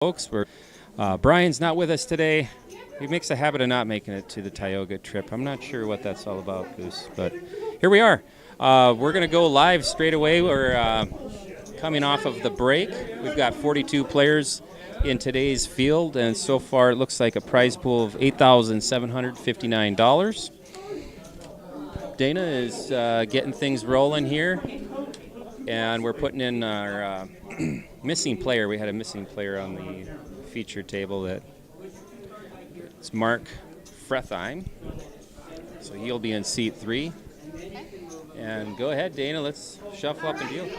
Folks, Brian's not with us today. He makes a habit of not making it to the Tioga trip. I'm not sure what that's all about, Goose, but here we are. We're going to go live straight away. We're coming off of the break. We've got 42 players in today's field, and so far it looks like a prize pool of $8,759. Dana is getting things rolling here, and we're putting in our missing player. We had a missing player on the feature table. It's Mark Frethheim. So he'll be in seat 3. And go ahead, Dana. Let's shuffle up and deal.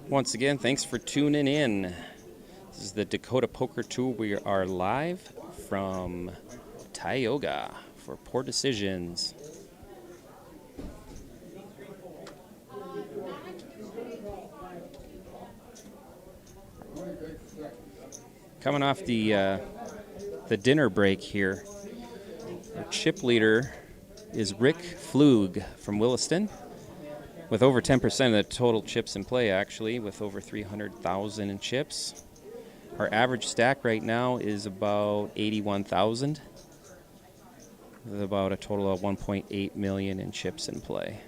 Once again, thanks for tuning in. This is the Dakota Poker Tour. We are live from Tioga for Poor Decisions. Coming off the dinner break here. Our chip leader is Rick Flug from Williston, with over 10% of the total chips in play, actually, with over 300,000 in chips. Our average stack right now is about 81,000, with about a total of 1.8 million in chips in play.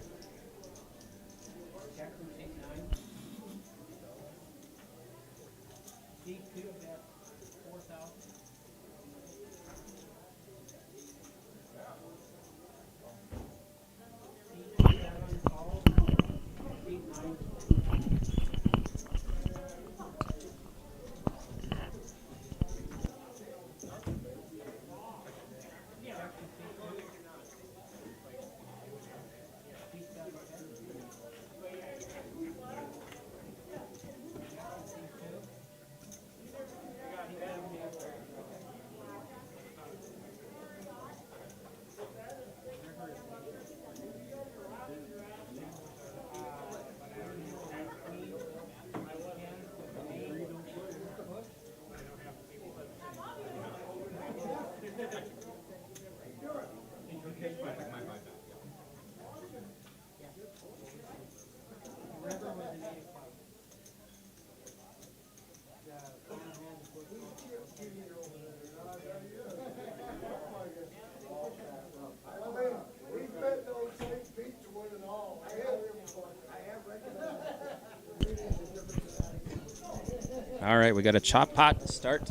All right, we got a chop pot to start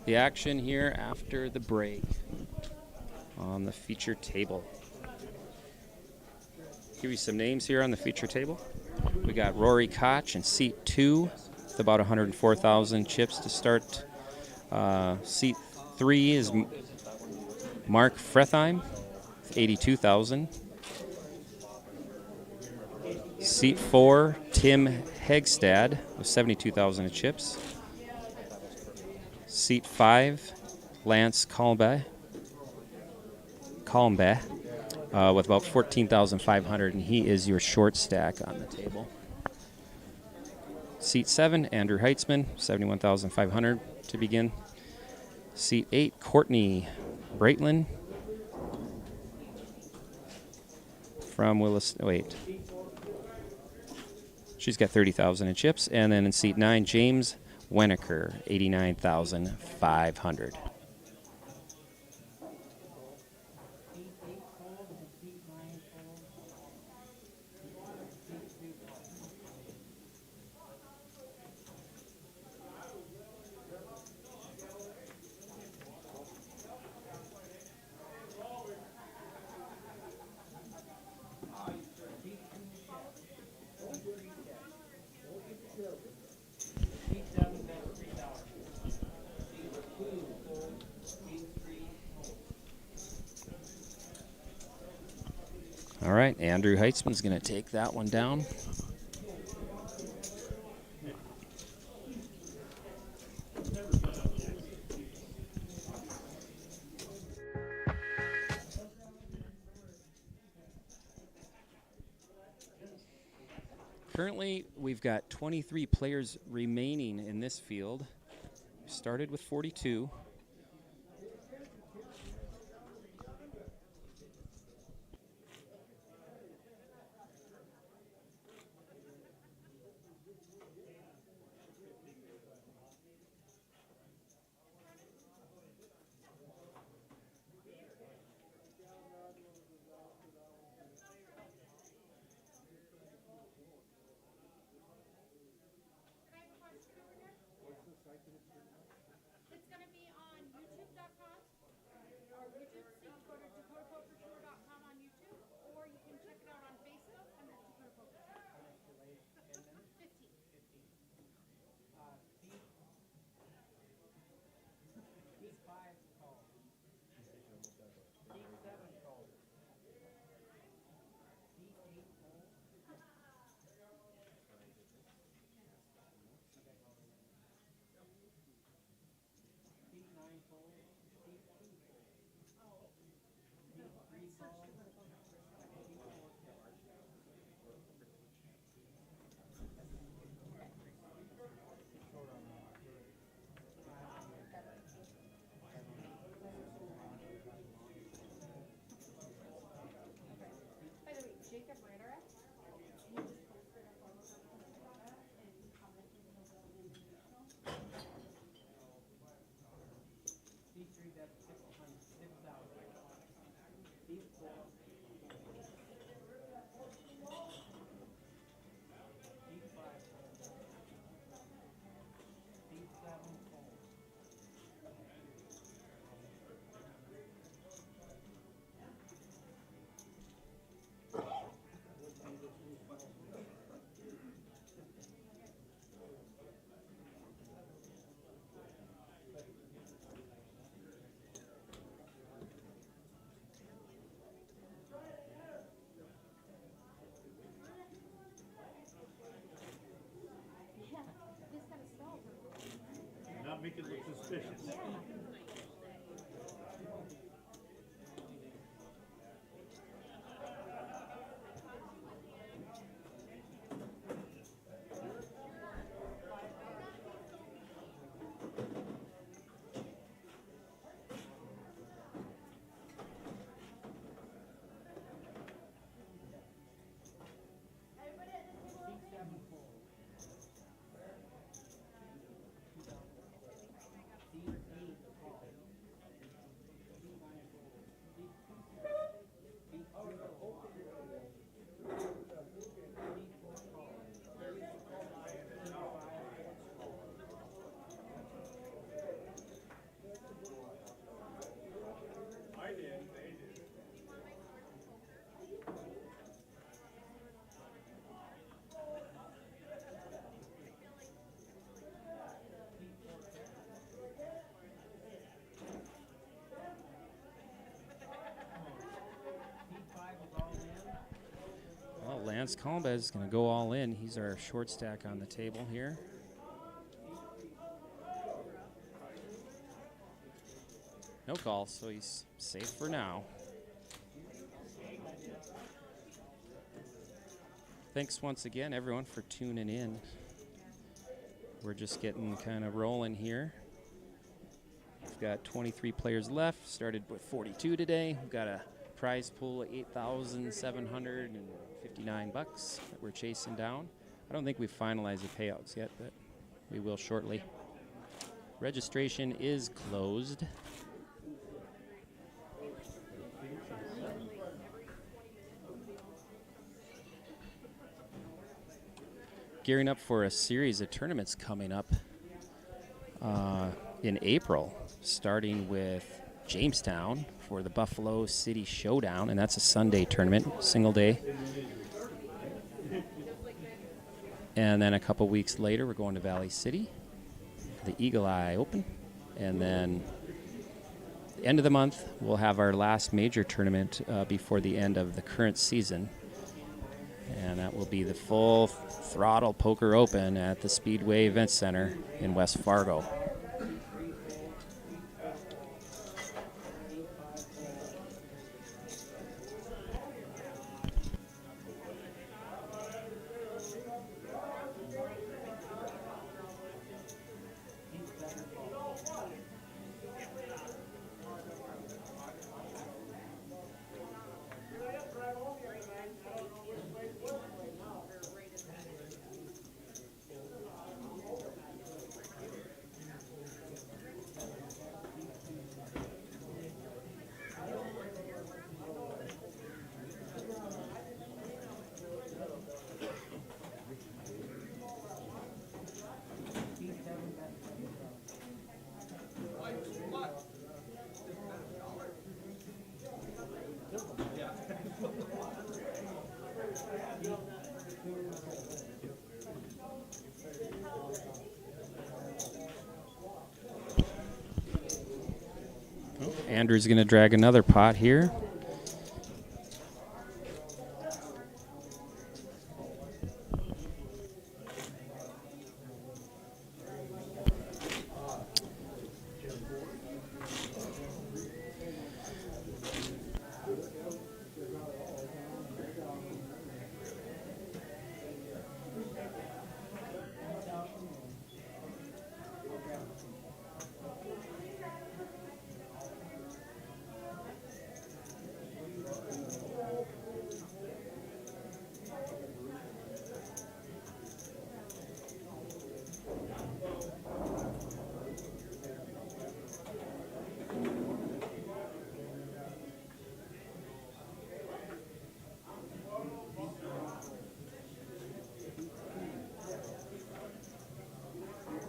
the action here after the break on the feature table. Give you some names here on the feature table. We got Rory Koch in seat 2 with about 104,000 chips to start. Seat 3 is Mark Frethheim with 82,000. Seat 4, Tim Hegstad with 72,000 in chips. Seat 5, Lance Colombe with about 14,500, and he is your short stack on the table. Seat 7, Andrew Heitzman, 71,500 to begin. Seat 8, Courtney Braitlin from Willis. She's got 30,000 in chips. And then in seat 9, James Wenneker, 89,500. All right, Andrew Heitzman's going to take that one down. Currently, we've got 23 players remaining in this field. Started with 42. It's going to be on youtube.com or YouTube. So you go to DakotaPokerTour.com on YouTube, or you can check it out on Facebook under Dakota Poker. 15. By the way, Jacob Ritter, he just posted a photo of Tioga and commented he'll build an invitational. D3, that's 6,000. D4. D5. D7 fold. Yeah, this got a stall for Not make it look suspicious. yeah. D7 fold. D8 fold. D9 fold. D2 fold. D3 fold. D4 fold. I did, they did. D5 is all in. Well, Lance Kalmbez is going to go all in. He's our short stack on the table here. No call, so he's safe for now. Thanks once again, everyone, for tuning in. We're just getting kind of rolling here. We've got 23 players left. Started with 42 today. We've got a prize pool of $8,759 that we're chasing down. I don't think we've finalized the payouts yet, but we will shortly. Registration is closed. Gearing up for a series of tournaments coming up in April, starting with Jamestown for the Buffalo City Showdown, and that's a Sunday tournament, single day. And then a couple weeks later, we're going to Valley City, the Eagle Eye Open, and then the end of the month, we'll have our last major tournament before the end of the current season. And that will be the Full Throttle Poker Open at the Speedway Event Center in West Fargo. Andrew's going to drag another pot here.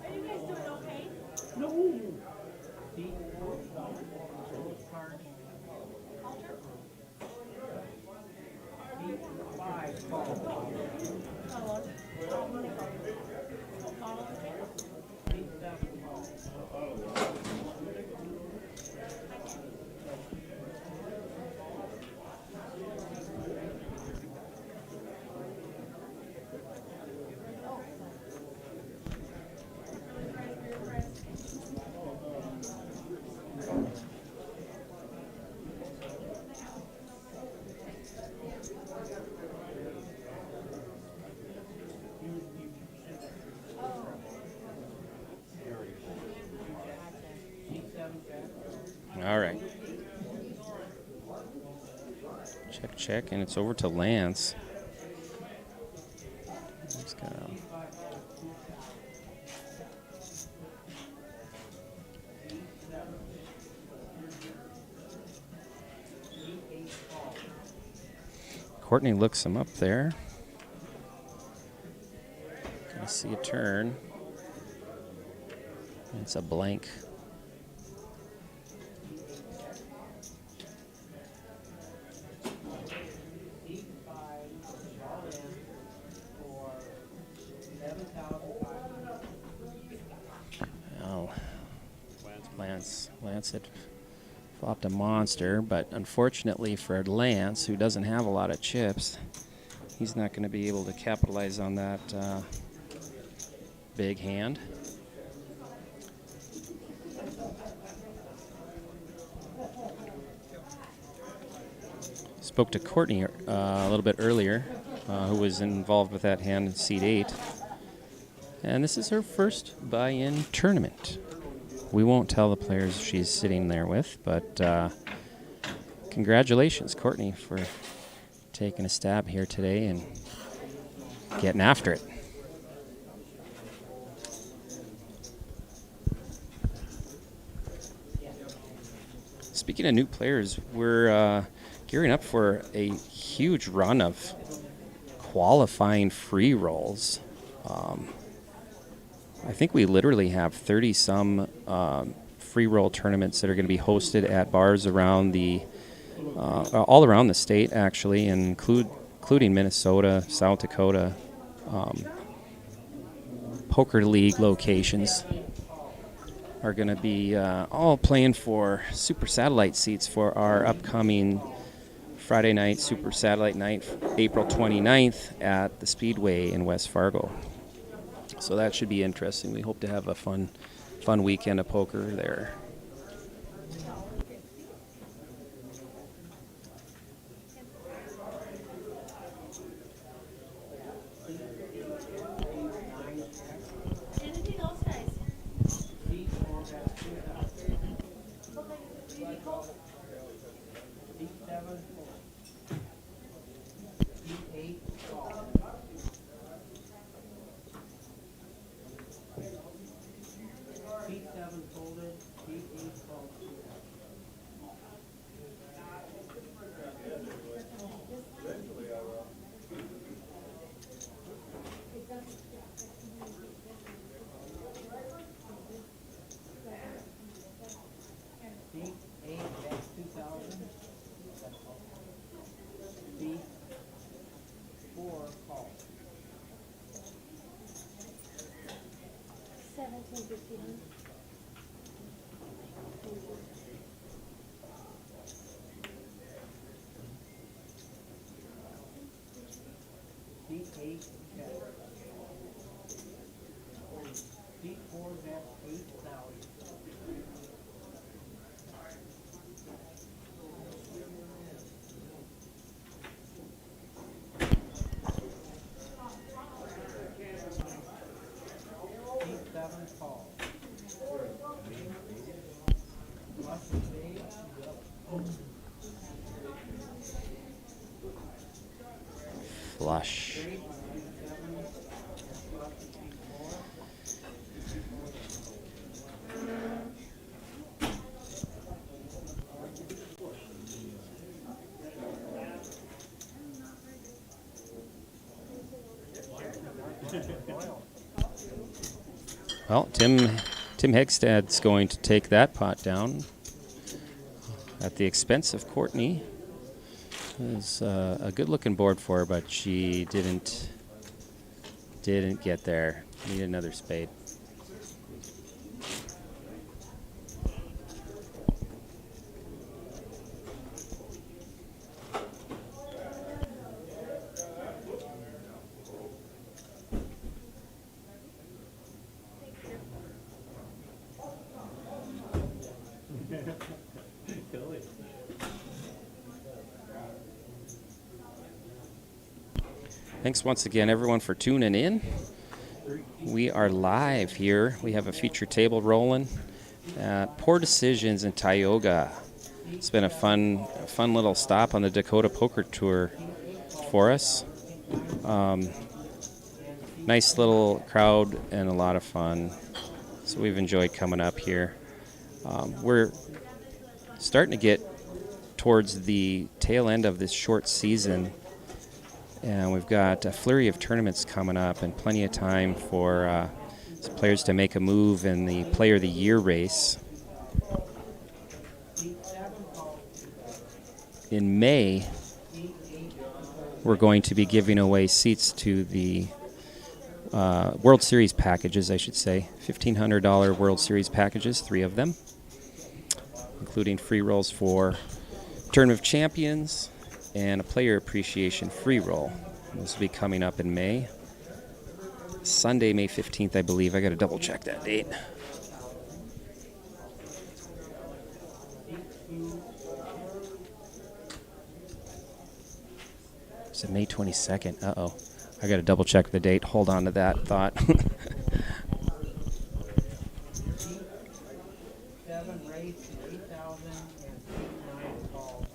Are you guys doing okay? Deep four call. Lowest card. Alter? Deep five call. Deep seven call. Deep seven jack. All right. Check, check, and it's over to Lance. He's got a- Courtney looks him up there. Gonna see a turn. It's a blank. Deep five. All in for 7,500. Oh, Lance had flopped a monster, but unfortunately for Lance, who doesn't have a lot of chips, he's not going to be able to capitalize on that big hand. Spoke to Courtney a little bit earlier, who was involved with that hand in seed 8. And this is her first buy-in tournament. We won't tell the players she's sitting there with, but congratulations, Courtney, for taking a stab here today and getting after it. Speaking of new players, we're gearing up for a huge run of qualifying free rolls. I think we literally have 30-some free roll tournaments that are going to be hosted at bars around the all around the state, actually, and including Minnesota, South Dakota, poker league locations are going to be all playing for super satellite seats for our upcoming Friday night super satellite night, April 29th at the Speedway in West Fargo. So that should be interesting. We hope to have a fun weekend of poker there. Anything else, guys? Deep four jack. 2,000. Okay, you call? Deep seven four. Deep eight call. Deep seven folded. Deep eight call. Deep eight jack 2,000. Deep four call. 17:15. 8, 10. Seat 4 bet 8,000. Seat 7 call. Flush and spade. Flush. Straight, seat 7, and flush and seat 4. Well, Tim Hegstad's going to take that pot down at the expense of Courtney. It was a good-looking board for her, but she didn't get there. Need another spade. Thanks once again, everyone, for tuning in. We are live here. We have a feature table rolling. Poor Decisions in Tioga. It's been a fun little stop on the Dakota Poker Tour for us. Nice little crowd and a lot of fun. So we've enjoyed coming up here. We're starting to get towards the tail end of this short season. And we've got a flurry of tournaments coming up and plenty of time for players to make a move in the Player of the Year race. In May, we're going to be giving away seats to the World Series packages, I should say. $1,500 World Series packages, 3 of them, including free rolls for Tournament of Champions and a player appreciation free roll. This will be coming up in May. Sunday, May 15th, I believe. I got to double check that date. Is it May 22nd? Uh-oh. I got to double check the date. Hold on to that thought. 7 race to 8,000 and seat 9 call.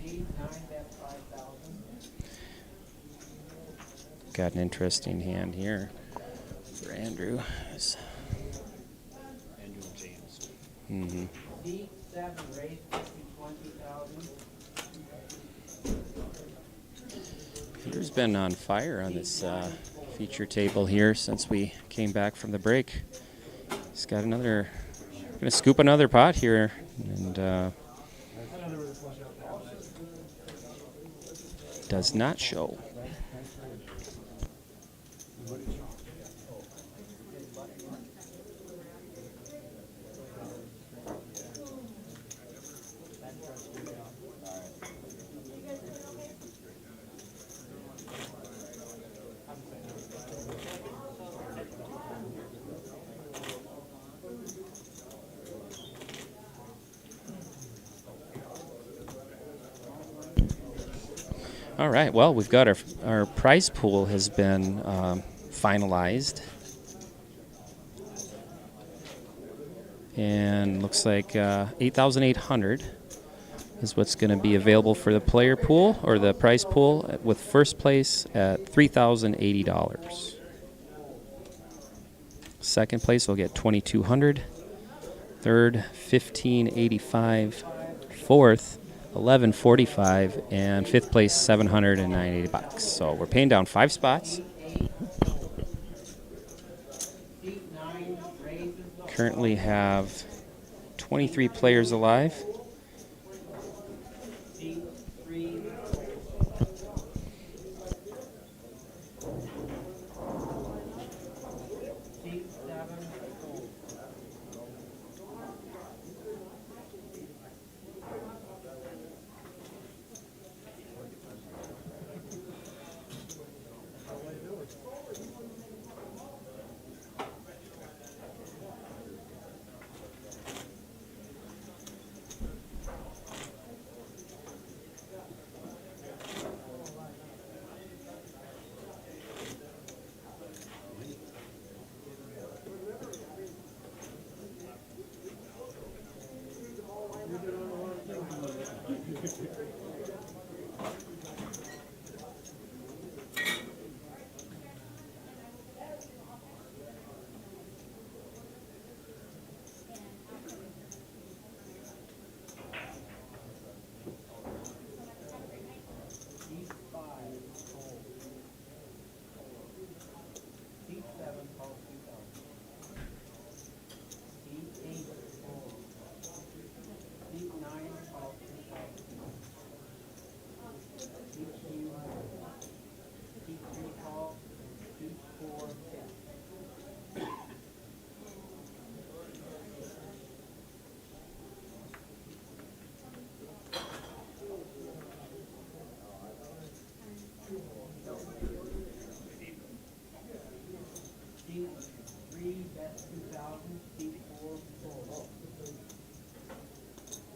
Seat 9 bet 5,000. Got an interesting hand here for Andrew. Mm-hmm. Seat 7 race to 20,000. Andrew's been on fire on this feature table here since we came back from the break. He's got another, gonna scoop another pot here, and does not show. All right, well, we've got our prize pool has been finalized. And looks like 8,800 is what's going to be available for the player pool, or the prize pool, with first place at $3,080. Second place will get $2,200. Third, $1,585. Fourth, $1,145, and fifth place, $790. So we're paying down 5 spots. Currently have 23 players alive. Seat 7 folded. Seat 5 folded. Seat 7 calls 2000. Seat 8 folded. Seat 9 calls 2000. Seat 2, seat 3 calls, seat 4 10. Seat 3 bets 2000, seat 4 fold.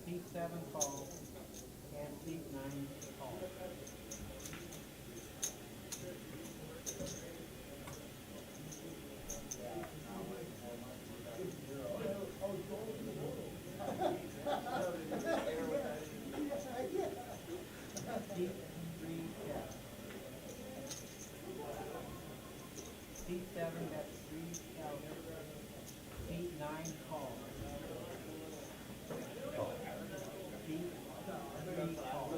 Seat 7 calls, and seat 9 calls. Seat 3 checks. Seat 7 bets 3000, seat 9 calls. Seat 3 calls.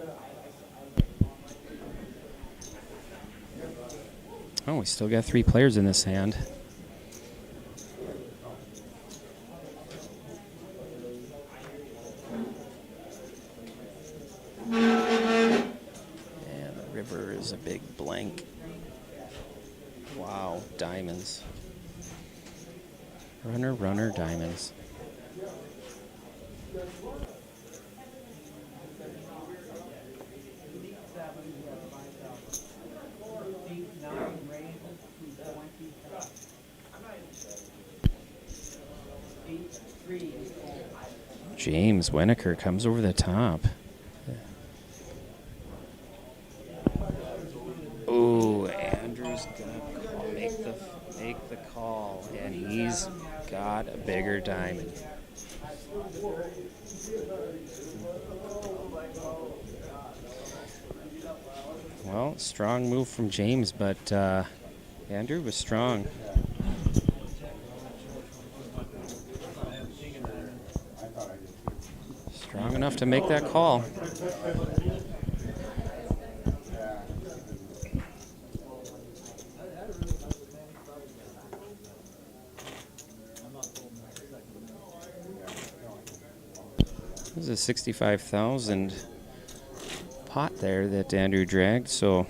Oh, we still got 3 players in this hand. And the river is a big blank. Wow, diamonds. Runner, runner, diamonds. Seat 7 bets 5000. Seat 9 raises to 20,000. Seat 3 folds. James Winokur comes over the top. Ooh, Andrew's gonna make the call, and he's got a bigger diamond. Well, strong move from James, but Andrew was strong. Strong enough to make that call. This is a 65,000 pot there that Andrew dragged, so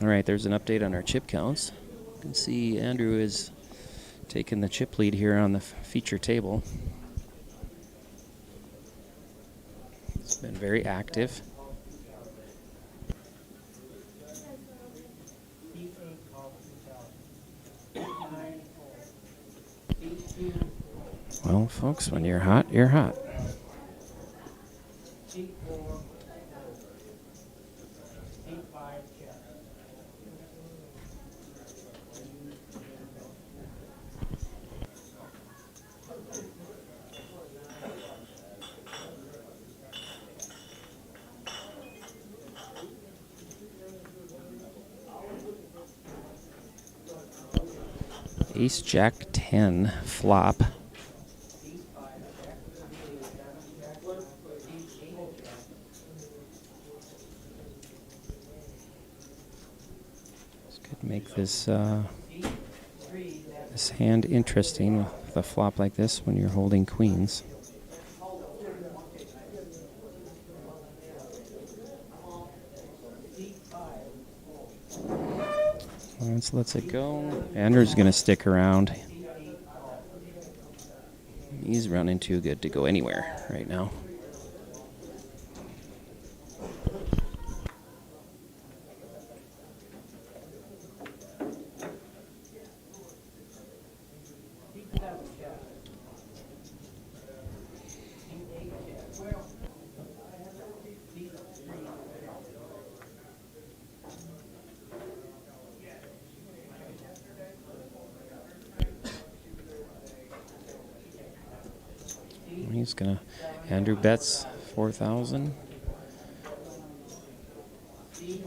all right, there's an update on our chip counts. You can see Andrew is taking the chip lead here on the feature table. It's been very active. Seat 8 calls 2000. Seat 9 folds. Seat 2 Well, folks, when you're hot, you're hot. Seat 4 folds. Seat 5 checks. Ace Jack 10 flop. Seat 5 checks. Seat 7 checks. Seat 8 checks. Make this this hand interesting with a flop like this when you're holding queens. Lawrence lets it go. Andrew's going to stick around. He's running too good to go anywhere right now. He's gonna. Andrew bets 4,000.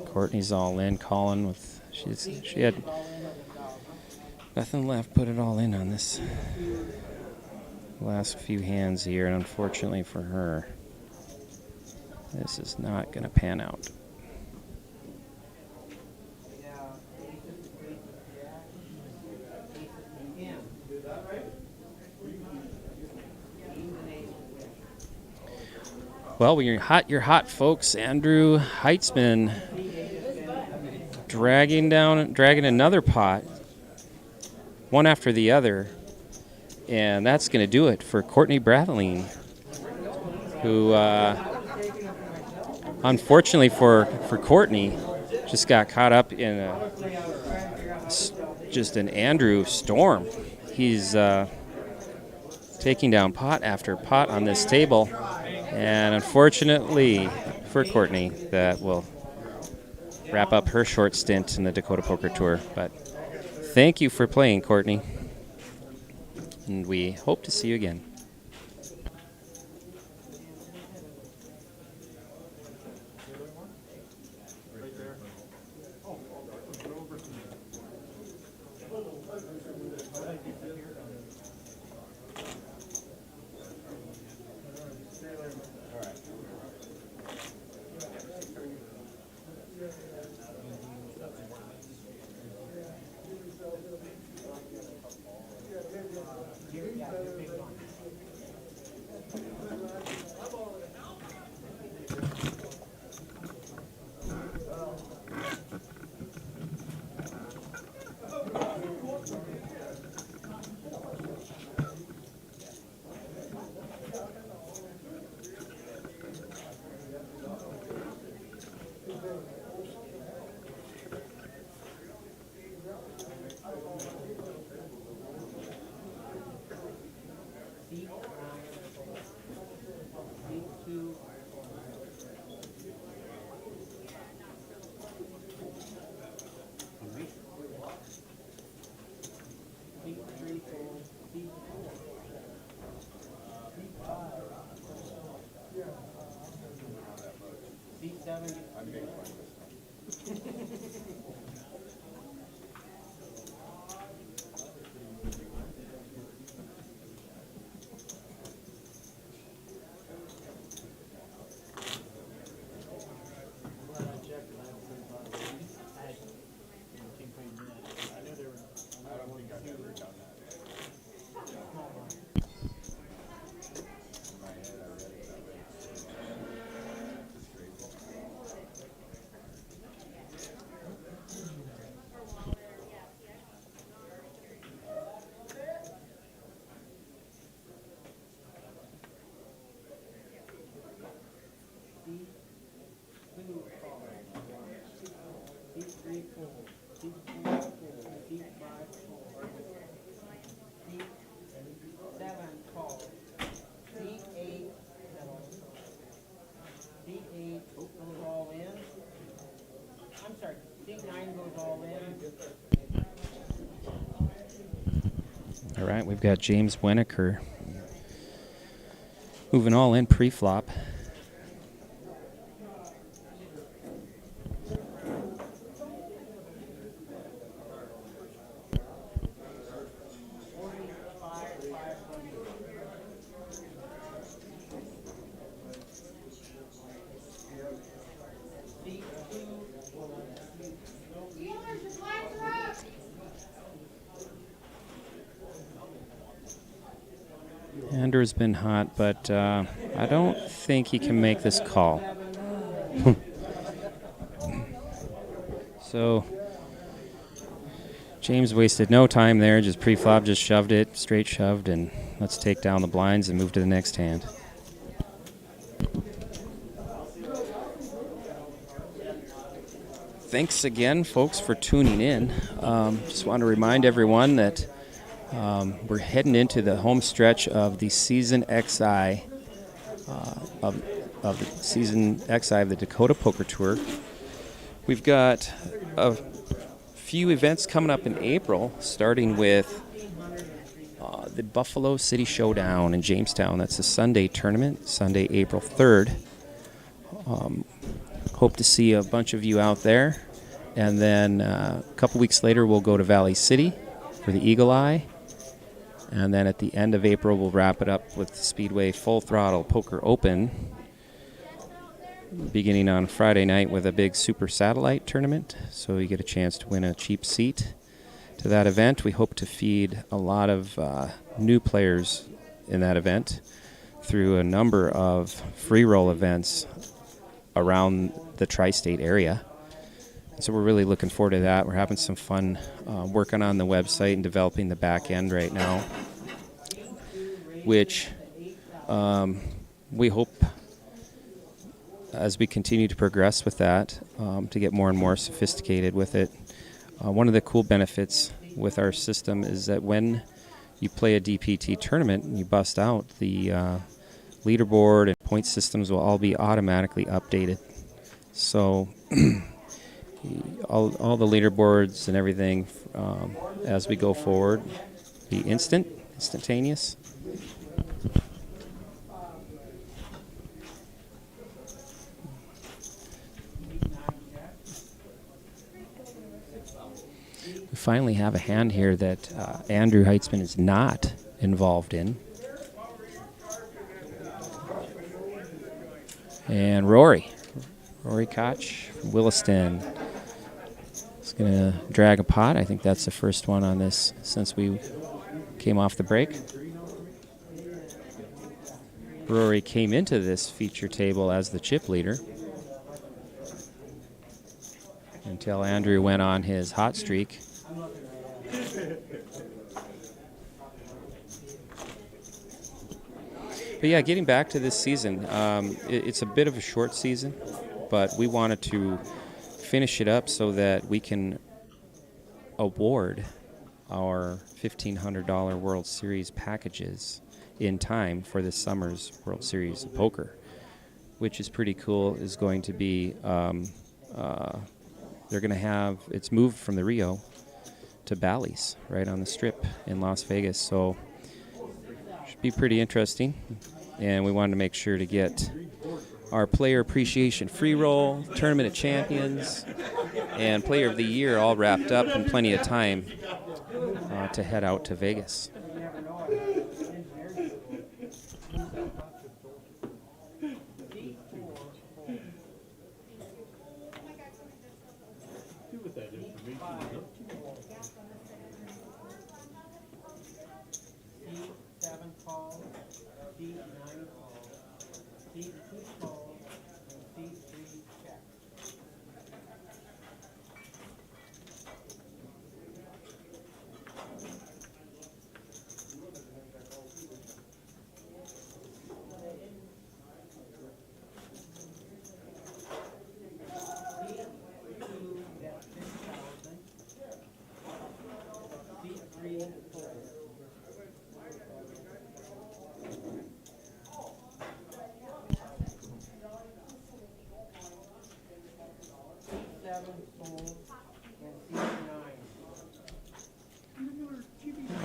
Courtney's all in. Colin with she had nothing left. Put it all in on this last few hands here, and unfortunately for her, this is not gonna pan out. Well, when you're hot, folks. Andrew Heitzman dragging another pot, one after the other, and that's going to do it for Courtney Bradleen, who, unfortunately for Courtney, just got caught up in just an Andrew storm. He's taking down pot after pot on this table. And unfortunately for Courtney, that will wrap up her short stint in the Dakota Poker Tour. But thank you for playing, Courtney. And we hope to see you again. All right, we've got James Weniker moving all in pre-flop. Where's the flag, Andrew's been hot, but I don't think he can make this call. So James wasted no time there, just pre-flop, just shoved it, straight shoved, and let's take down the blinds and move to the next hand. Thanks again, folks, for tuning in. Just want to remind everyone that we're heading into the home stretch of the Season XI of the Season XI of the Dakota Poker Tour. We've got a few events coming up in April, starting with the Buffalo City Showdown in Jamestown. That's a Sunday tournament, Sunday, April 3rd. Hope to see a bunch of you out there. And then a couple weeks later, we'll go to Valley City for the Eagle Eye. And then at the end of April, we'll wrap it up with the Speedway Full Throttle Poker Open, beginning on Friday night with a big Super Satellite tournament. So you get a chance to win a cheap seat to that event. We hope to feed a lot of new players in that event through a number of free roll events around the tri-state area. So we're really looking forward to that. We're having some fun working on the website and developing the back end right now, which we hope, as we continue to progress with that, to get more and more sophisticated with it. One of the cool benefits with our system is that when you play a DPT tournament and you bust out, the leaderboard and point systems will all be automatically updated. So all the leaderboards and everything as we go forward be instantaneous. We finally have a hand here that Andrew Heitzman is not involved in. And Rory Koch from Williston is going to drag a pot. I think that's the first one on this since we came off the break. Rory came into this feature table as the chip leader until Andrew went on his hot streak. But yeah, getting back to this season, it's a bit of a short season, but we wanted to finish it up so that we can award our $1,500 World Series packages in time for this summer's World Series of Poker, which is pretty cool. Is going to be, they're going to have, it's moved from the Rio to Bally's right on the Strip in Las Vegas, so should be pretty interesting. And we wanted to make sure to get our Player Appreciation Free Roll, Tournament of Champions, and Player of the Year all wrapped up in plenty of time to head out to Vegas.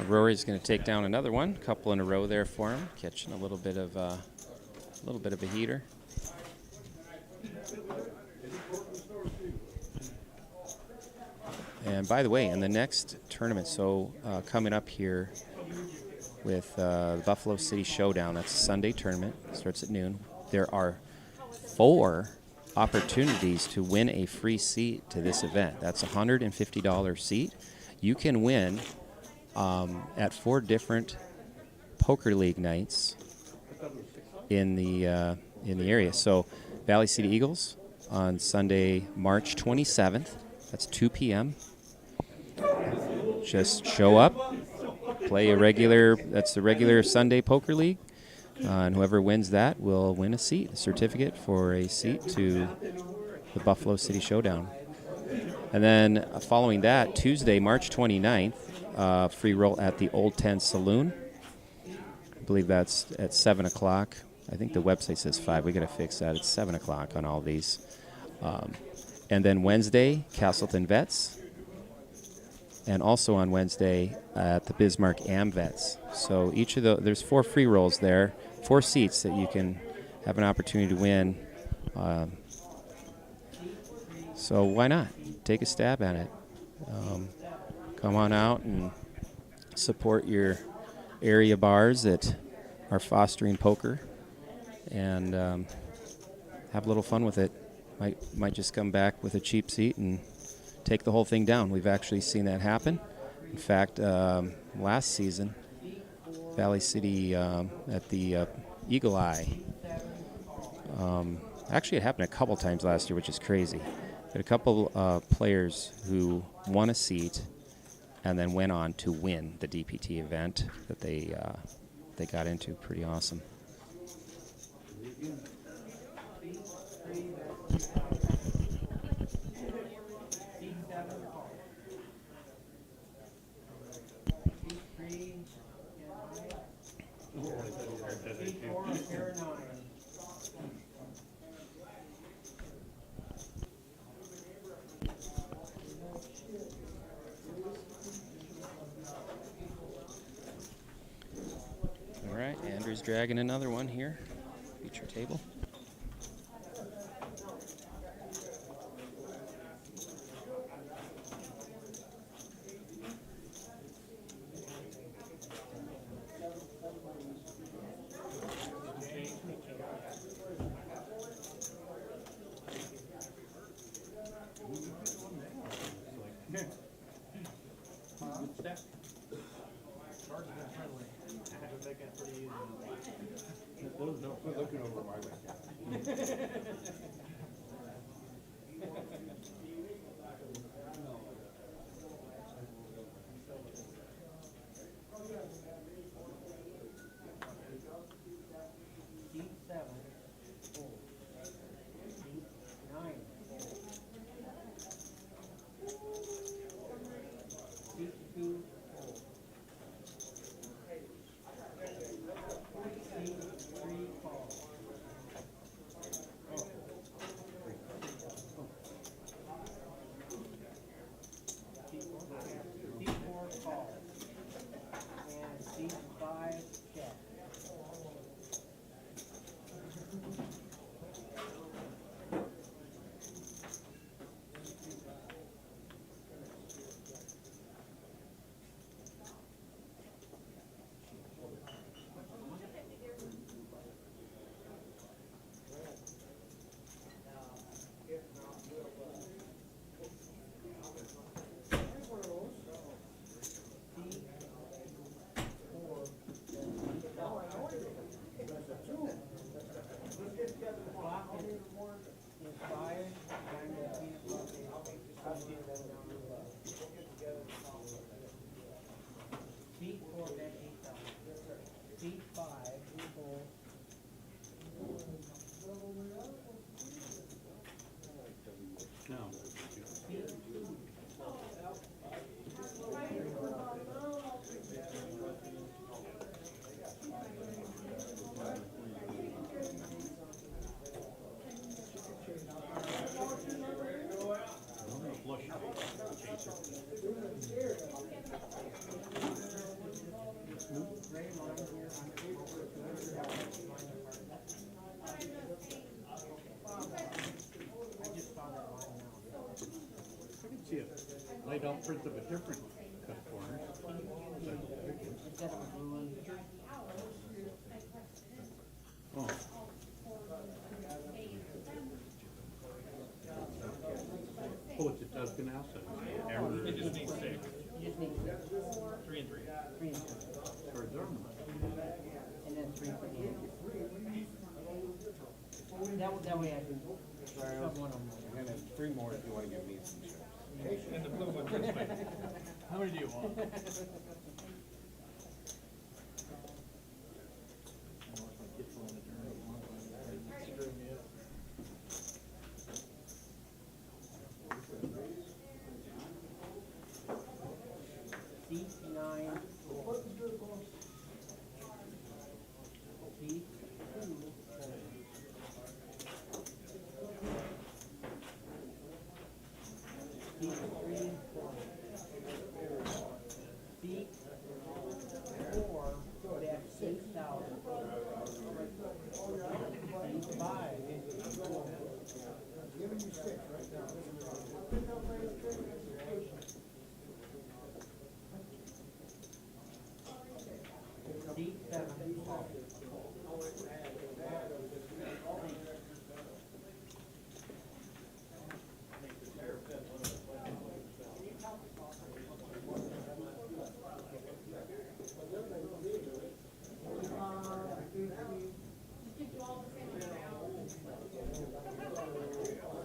Rory's going to take down another one, couple in a row there for him, catching a little bit of a heater. And by the way, in the next tournament, so coming up here with the Buffalo City Showdown, that's a Sunday tournament, starts at noon. There are 4 opportunities to win a free seat to this event. That's a $150 seat. You can win at 4 different poker league nights in the area. So Valley City Eagles on Sunday, March 27th. That's 2 p.m. Just show up, play that's the regular Sunday poker league. And whoever wins that will win a certificate for a seat to the Buffalo City Showdown. And then following that, Tuesday, March 29th, free roll at the Old 10 Saloon. I believe that's at 7 o'clock. I think the website says 5. We got to fix that. It's 7 o'clock on all these. And then Wednesday, Castleton Vets. And also on Wednesday at the Bismarck AmVets. So each of there's 4 free rolls there, 4 seats that you can have an opportunity to win. So why not? Take a stab at it. Come on out and support your area bars that are fostering poker, and have a little fun with it. Might just come back with a cheap seat and take the whole thing down. We've actually seen that happen. In fact, last season, Valley City at the Eagle Eye. Actually, it happened a couple times last year, which is crazy. We had a couple players who won a seat and then went on to win the DPT event that they got into. Pretty awesome. All right, Andrew's dragging another one here. Feature table. Looking over my way. Seat 7, full. Seat 9, full. Seat 2, full. Seat 3, full. Seat 4, full. And seat 5, check. Seat 4, bed 8,000. Seat 5, full. No. See it laid out prints of a different cut corners. Oh. Oh, it's a Tuscan house. It just needs thick. You just need six. 3 and 3. 3 and 3. For them. And then 3 for the end. That way I can shove one of them. And then 3 more if you want to give me some chips. And the blue one this way. How many do you want? Seat 9. Seat 2. Seat 3 and 4. Seat 4, that's 6,000. Seat 5. Seat 7.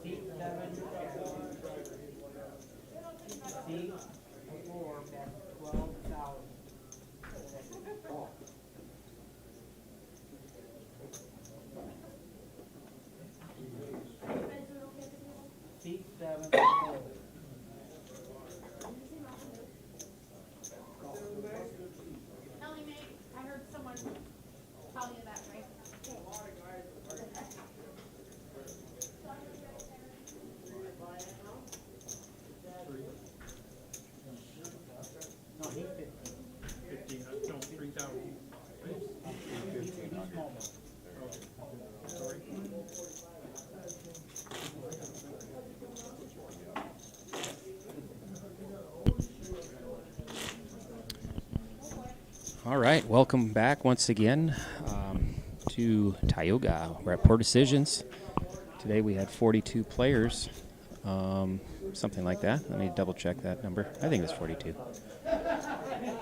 Seat 7. Seat 4, that's 12,000. Seat 7. Ellie Mae, I heard someone tell you that, right? No, he's 15. 15, no, 3,000. He's small one. All right, welcome back once again to Tioga. We're at Poor Decisions. Today we had 42 players, something like that. Let me double check that number. I think it was 42.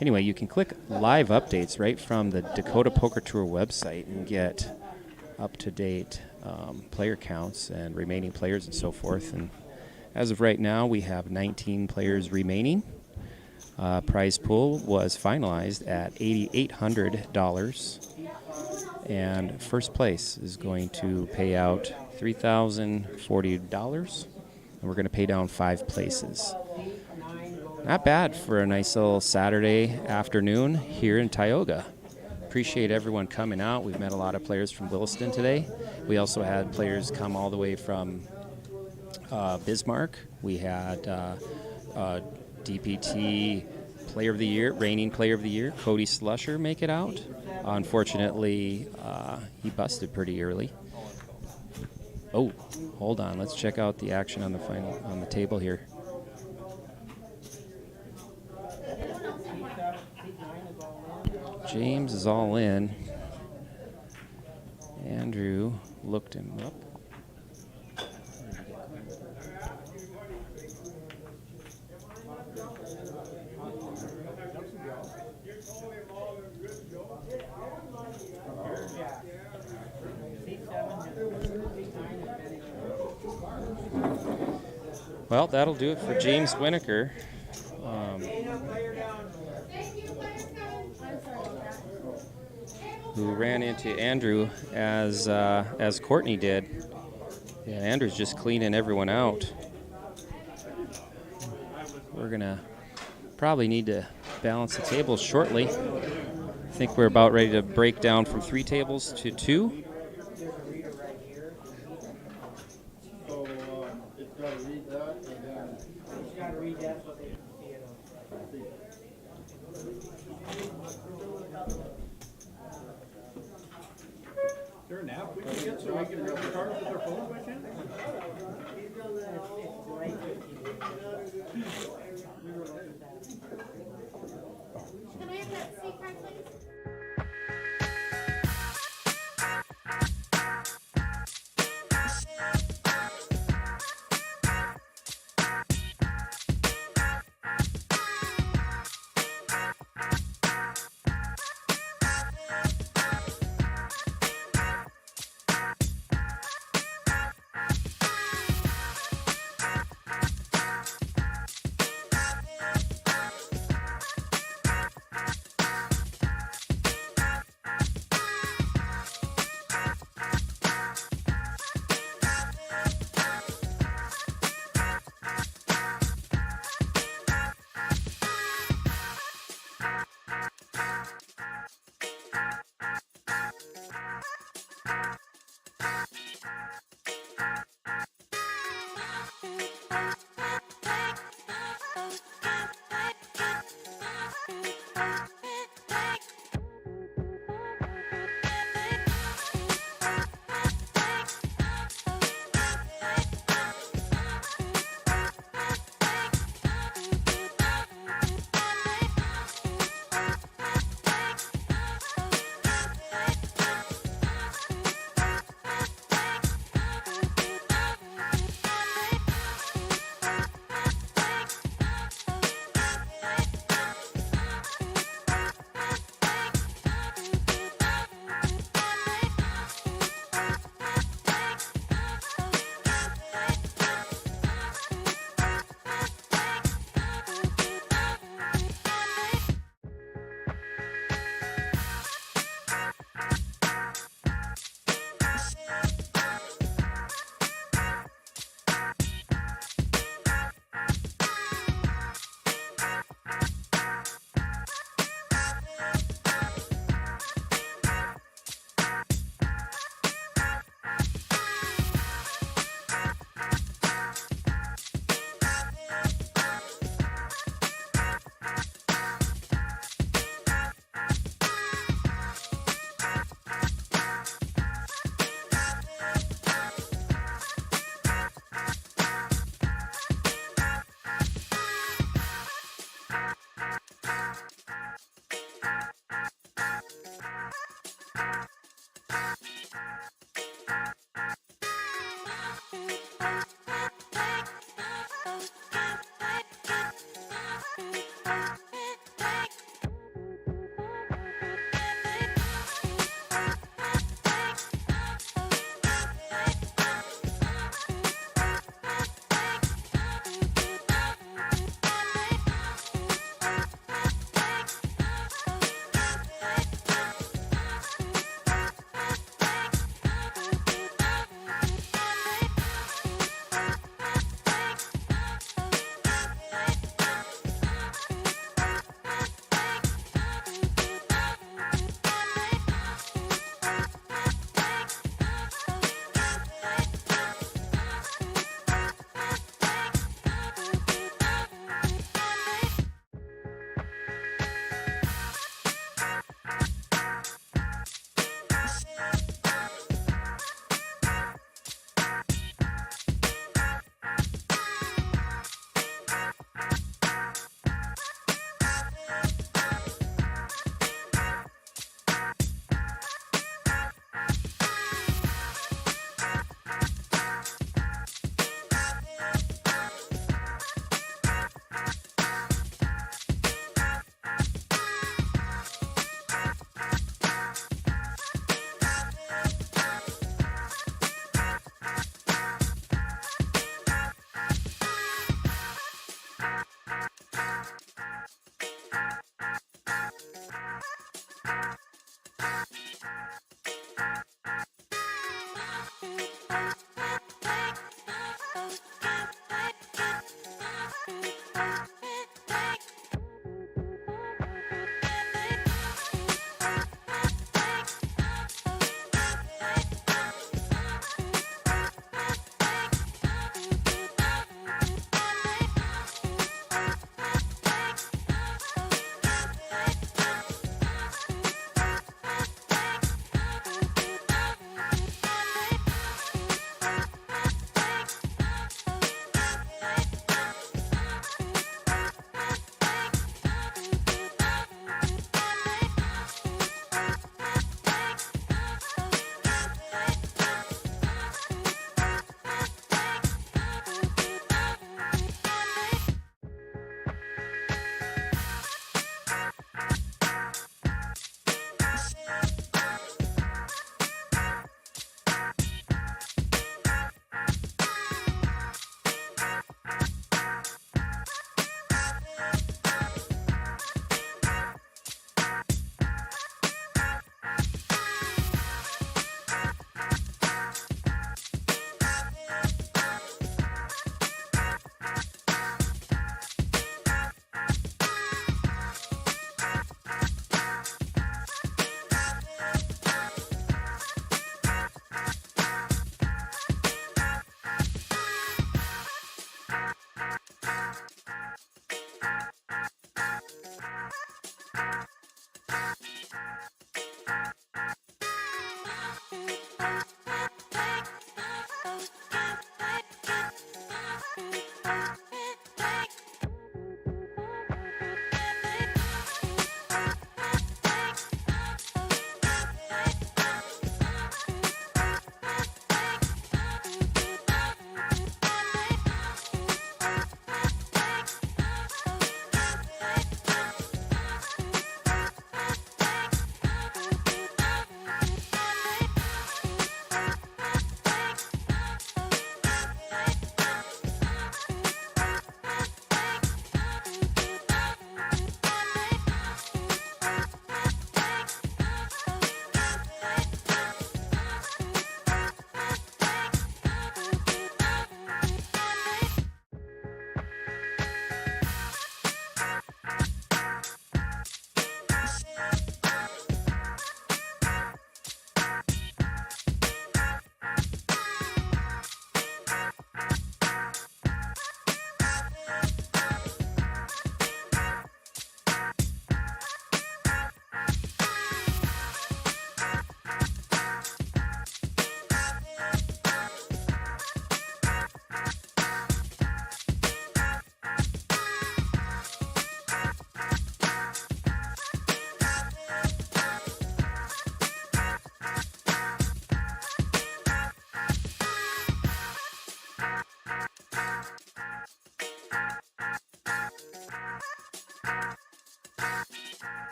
Anyway, you can click live updates right from the Dakota Poker Tour website and get up-to-date player counts and remaining players and so forth. And as of right now, we have 19 players remaining. Prize pool was finalized at $8,800, and first place is going to pay out $3,040, and we're going to pay down 5 places. Not bad for a nice little Saturday afternoon here in Tioga. Appreciate everyone coming out. We've met a lot of players from Williston today. We also had players come all the way from Bismarck. We had DPT Player of the Year, reigning Player of the Year, Cody Slusher, make it out. Unfortunately, he busted pretty early. Oh, hold on. Let's check out the action on the table here. James is all in. Andrew looked him up. Well, that'll do it for James Winokur. Who ran into Andrew as Courtney did. Yeah, Andrew's just cleaning everyone out. We're gonna probably need to balance the tables shortly. I think we're about ready to break down from 3 tables to 2. So it's got to read that and then. You gotta read that so they can see it on. Is there an app we can get so we can read the cards with our phone by chance? It's right we were looking at that. Can I have that seat card, please?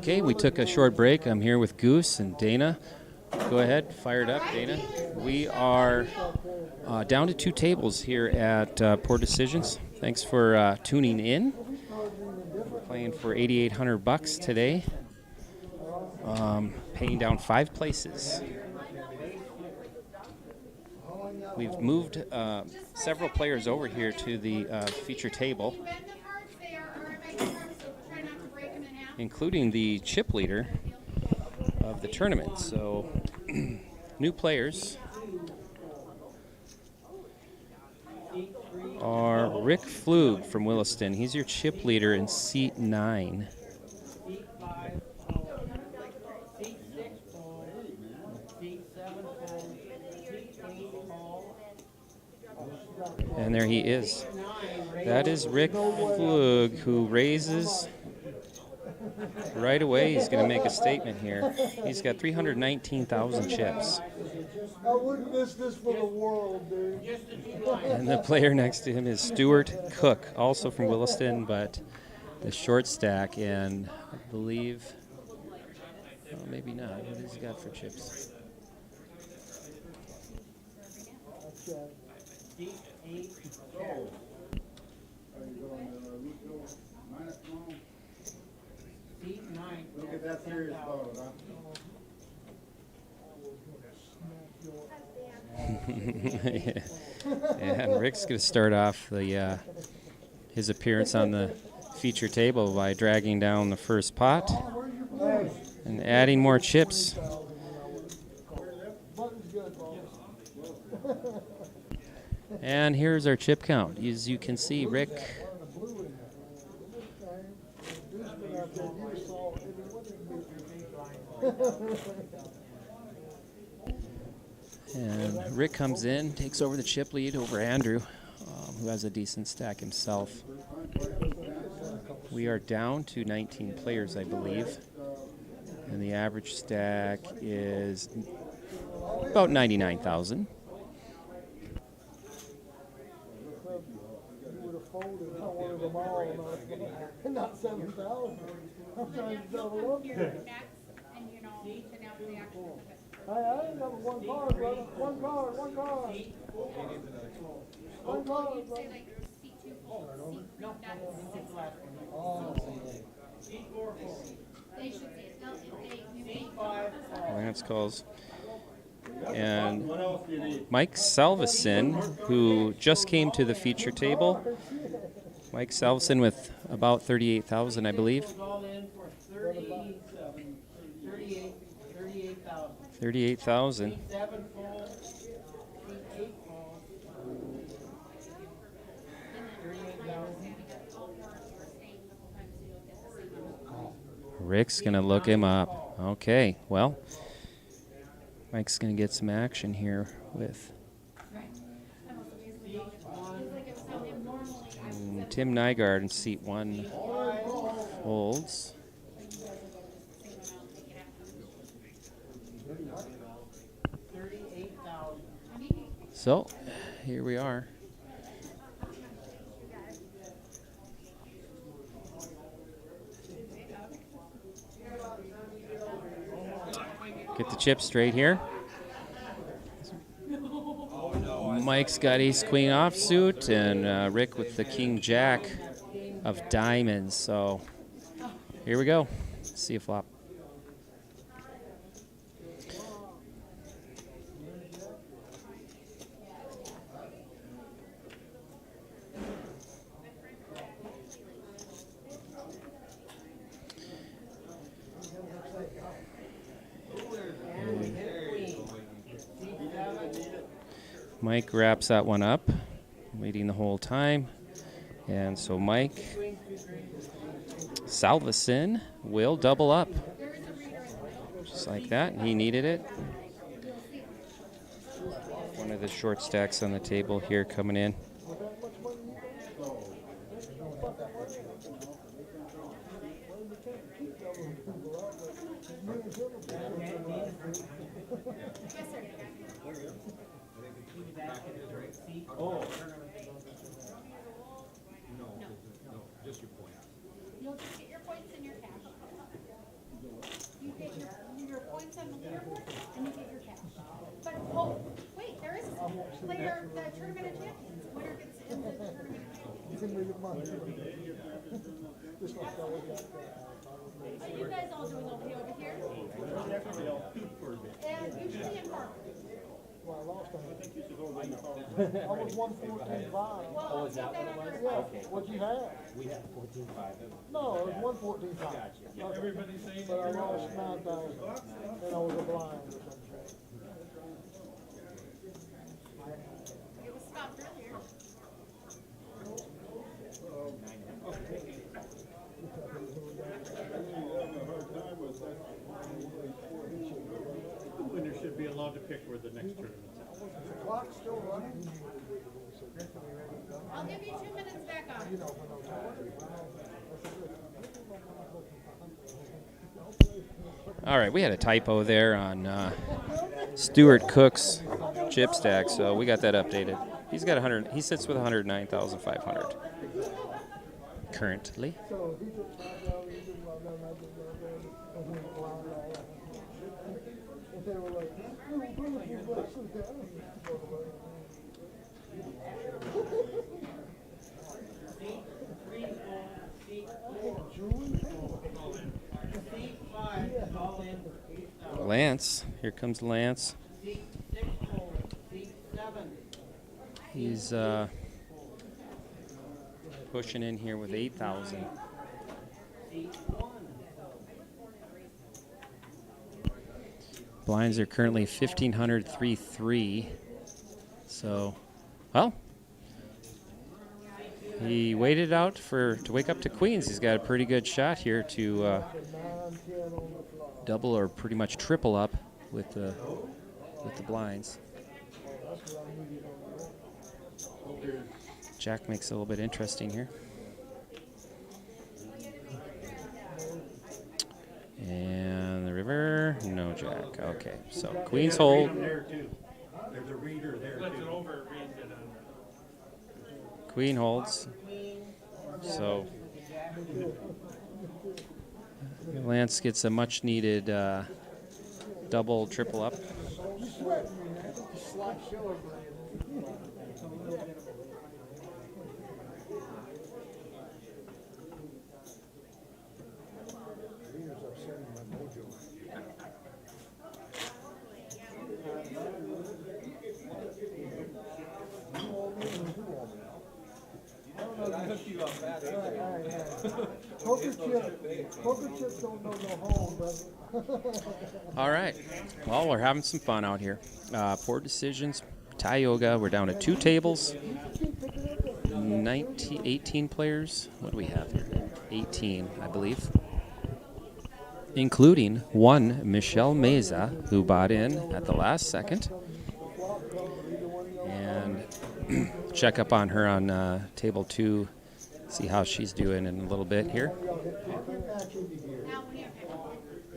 Okay, we took a short break. I'm here with Goose and Dana. Go ahead, fire it up, Dana. We are down to 2 tables here at Poor Decisions. Thanks for tuning in. We're playing for $8,800 today. Paying down 5 places. We've moved several players over here to the feature table, including the chip leader of the tournament. So, new players are Rick Flug from Williston. He's your chip leader in seat 9. Seat 5, seat 6 full, seat 7 full, seat 8 full. And there he is. That is Rick Flug, who raises right away. He's going to make a statement here. He's got 319,000 chips. I wouldn't miss this for the world, dude. And the player next to him is Stuart Cook, also from Williston, but the short stack, and I believe, well, maybe not. What has he got for chips? Seat 8 full. Seat 9. Look at that serious about it, huh? And Rick's going to start off the his appearance on the feature table by dragging down the first pot and adding more chips. And here's our chip count. As you can see, Rick and Rick comes in, takes over the chip lead over Andrew, who has a decent stack himself. We are down to 19 players, I believe, and the average stack is about 99,000. Not 7,000. I'm trying to double up here. And you know, to now the actual. Hey, I ain't got one card, brother. One card, one card. One card, You'd say brother. like seat 2 full, seat 3, that's 6. Oh. They should say it. They'll, if they, Seat 5 full. Lance calls. And What else do you need? Mike Salveson, who just came to the feature table. Mike Salveson with about 38,000, I believe. All in for 38,000. 38,000. Seat 7 full, seat 8 full. 38,000. Rick's going to look him up. Okay, well, Mike's going to get some action here with Tim Nygaard in seat 1 folds. 38,000. So, here we are. Get the chip straight here. Mike's got ace queen offsuit, and Rick with the king jack of diamonds. So here we go. See a flop. Mike wraps that one up, waiting the whole time. And so Mike Salveson will double up. Just like that. He needed it. One of the short stacks on the table here coming in. You'll just get your points and your cash. Send me the money. This one fell with that. Are you guys all doing okay over here? And usually in Mark. Well, I lost on it. I was 114.5. Well, is that what it was? Yeah, what'd you have? We had 14.5. No, it was 114.5. Gotcha. Everybody's saying But I lost 9,000, and I was a blind or something. It was stopped earlier. The winner should be allowed to pick where the next tournament's at. The clock's still running. I'll give you 2 minutes back on. All right, we had a typo there on Stuart Cook's chip stack, so we got that updated. He's got 100. He sits with 109,500 currently. So he took 5,000, he took 5,000, I took 5,000, and he was blind all that. And they were like, "Oh, beautiful lesson." Seat 5 is all in. Lance, here comes Lance. Seat 6 full. Seat 7. He's pushing in here with 8,000. Seat 1. Blinds are currently 1,500, 3-3. So, well, he waited out to wake up to queens. He's got a pretty good shot here to double or pretty much triple up with the blinds. Jack makes it a little bit interesting here. And the river, no jack. Okay, so queens hold. There too. There's a reader there Flips it too. over, reads it on. Queen holds. So Lance gets a much needed double, triple up. You sweating me, man. Slight show Poker chips don't know no home, brother. All right. Well, we're having some fun out here. 4 decisions. Tioga, we're down to 2 tables. 18 players. What do we have here? 18, I believe. Including one Michelle Meza, who bought in at the last second. And check up on her on table 2. See how she's doing in a little bit here. Now, when you're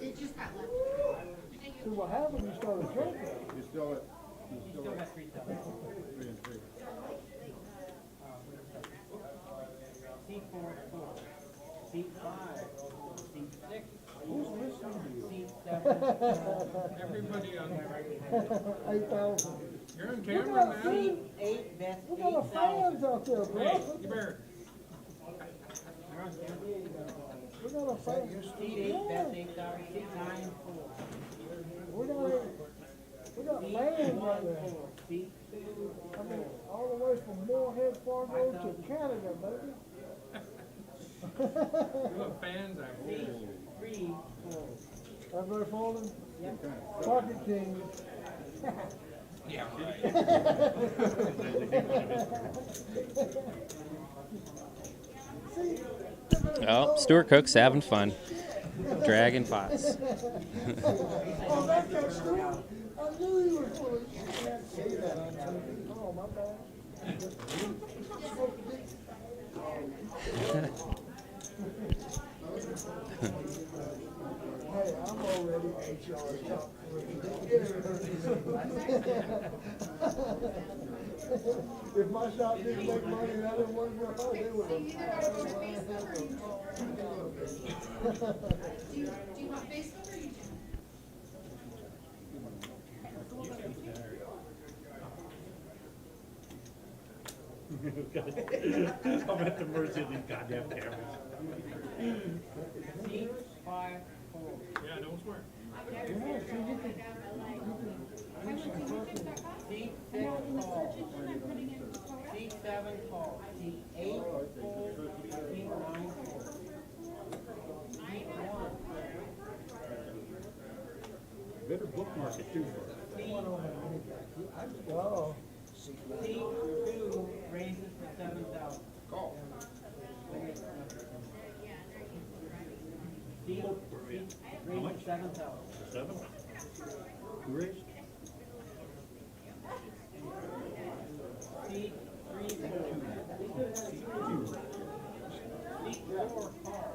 it just got left. See what happened, you started drinking. You still at, You still got 3,000. 3 and 3. Seat 4 is full. Seat 5. Seat 6. Who's listening to you? Seat 7. Everybody on, 8,000. you're on camera, man. Seat 8, that's We got a 8,000. fans out there, Hey, bro. you better. You're on camera. We got a fans. Seat 8, that's 8,000. Seat 9, full. We got fans right there. Seat 2, I mean, all the way from Moorhead Fargo to Canada, baby. You have fans out here. 3, full. Everybody falling? Pocket King. Yeah, right. Oh, Stuart Cook's having fun. Dragging pots. Oh, that's that Stuart. I knew he was full of shit. You can't say that on TV. Oh, my bad. Hey, I'm already HR top 3. If my shop didn't make money and I didn't work for her, they would have. Do you want Facebook or YouTube? I'm at the mercy of these goddamn cameras. Seat 5, 4. Yeah, don't swear. Yeah, so you can Seat 6, tall. Seat 7, tall. Seat 8, full. Seat 9, full. Seat 1. Better bookmark it too. Oh, Seat 2 raises to 7,000. Call. Seat raises to 7,000. 7? Who raised? Seat 3, full. Seat 4, tall.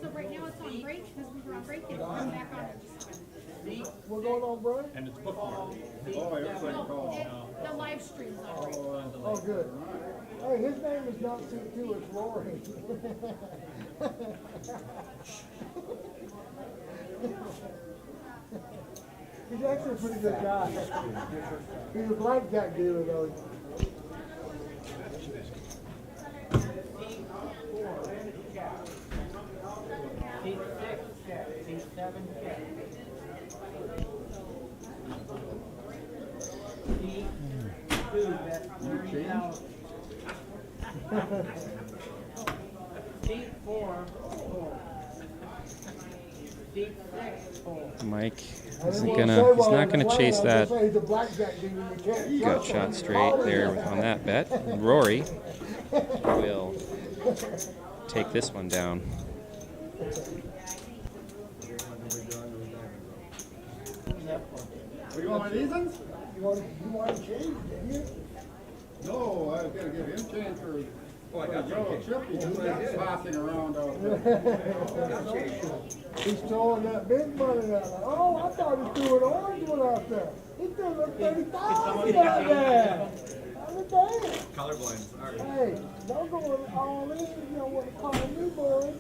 So right now it's on break because we were on break and we'll come back on in just a minute. Seat we're going on break? And it's bookmarked. Oh, everybody call. The live stream's on break. Oh, good. Hey, his name is not C2, it's Rory. He's actually a pretty good guy. He's a blackjack dealer though. Seat 4, check. Seat 6, check. Seat 7, check. Seat 2, that's 30,000. Seat 4, full. Seat 6, full. Mike I isn't didn't gonna. wanna say He's while not I'm gonna playing, chase I was that gonna say he's a blackjack dealer, you can't gut trust him. shot straight there on that bet. And Rory will take this one down. We going with these ones? You want to change, didn't you? No, I was gonna give him chance for the yellow chip. He just got sloshing around out there. He's throwing that big money out there. Oh, I thought he threw an orange one out there. He threw like 30,000 out there. Damn. Colorblind, sorry. Hey, don't go all in, you know what to call me, boy.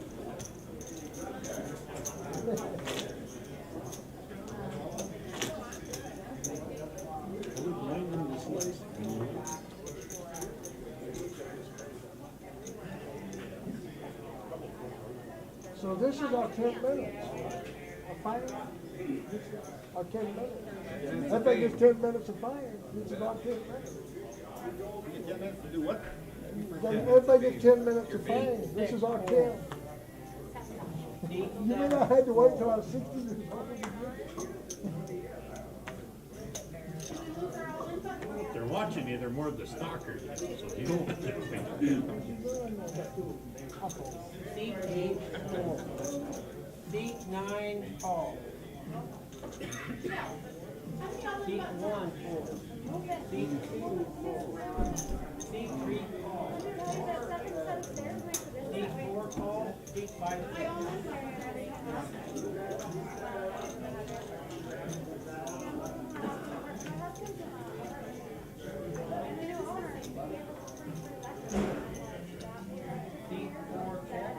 So this is our 10 minutes. Our final, our 10 minutes. I think it's 10 minutes of fire. This is our 10 minutes. You get 10 minutes to do what? Everybody gets 10 minutes of fame. This is our 10. You may not have to wait till I was 60 years old. If they're watching you, they're more of the stalkers. So you don't want to Seat 8, full. Seat 9, tall. Seat 1, full. Seat 2, full. Seat 3, tall. Seat 4, tall. Seat 5, check. Seat 4, check.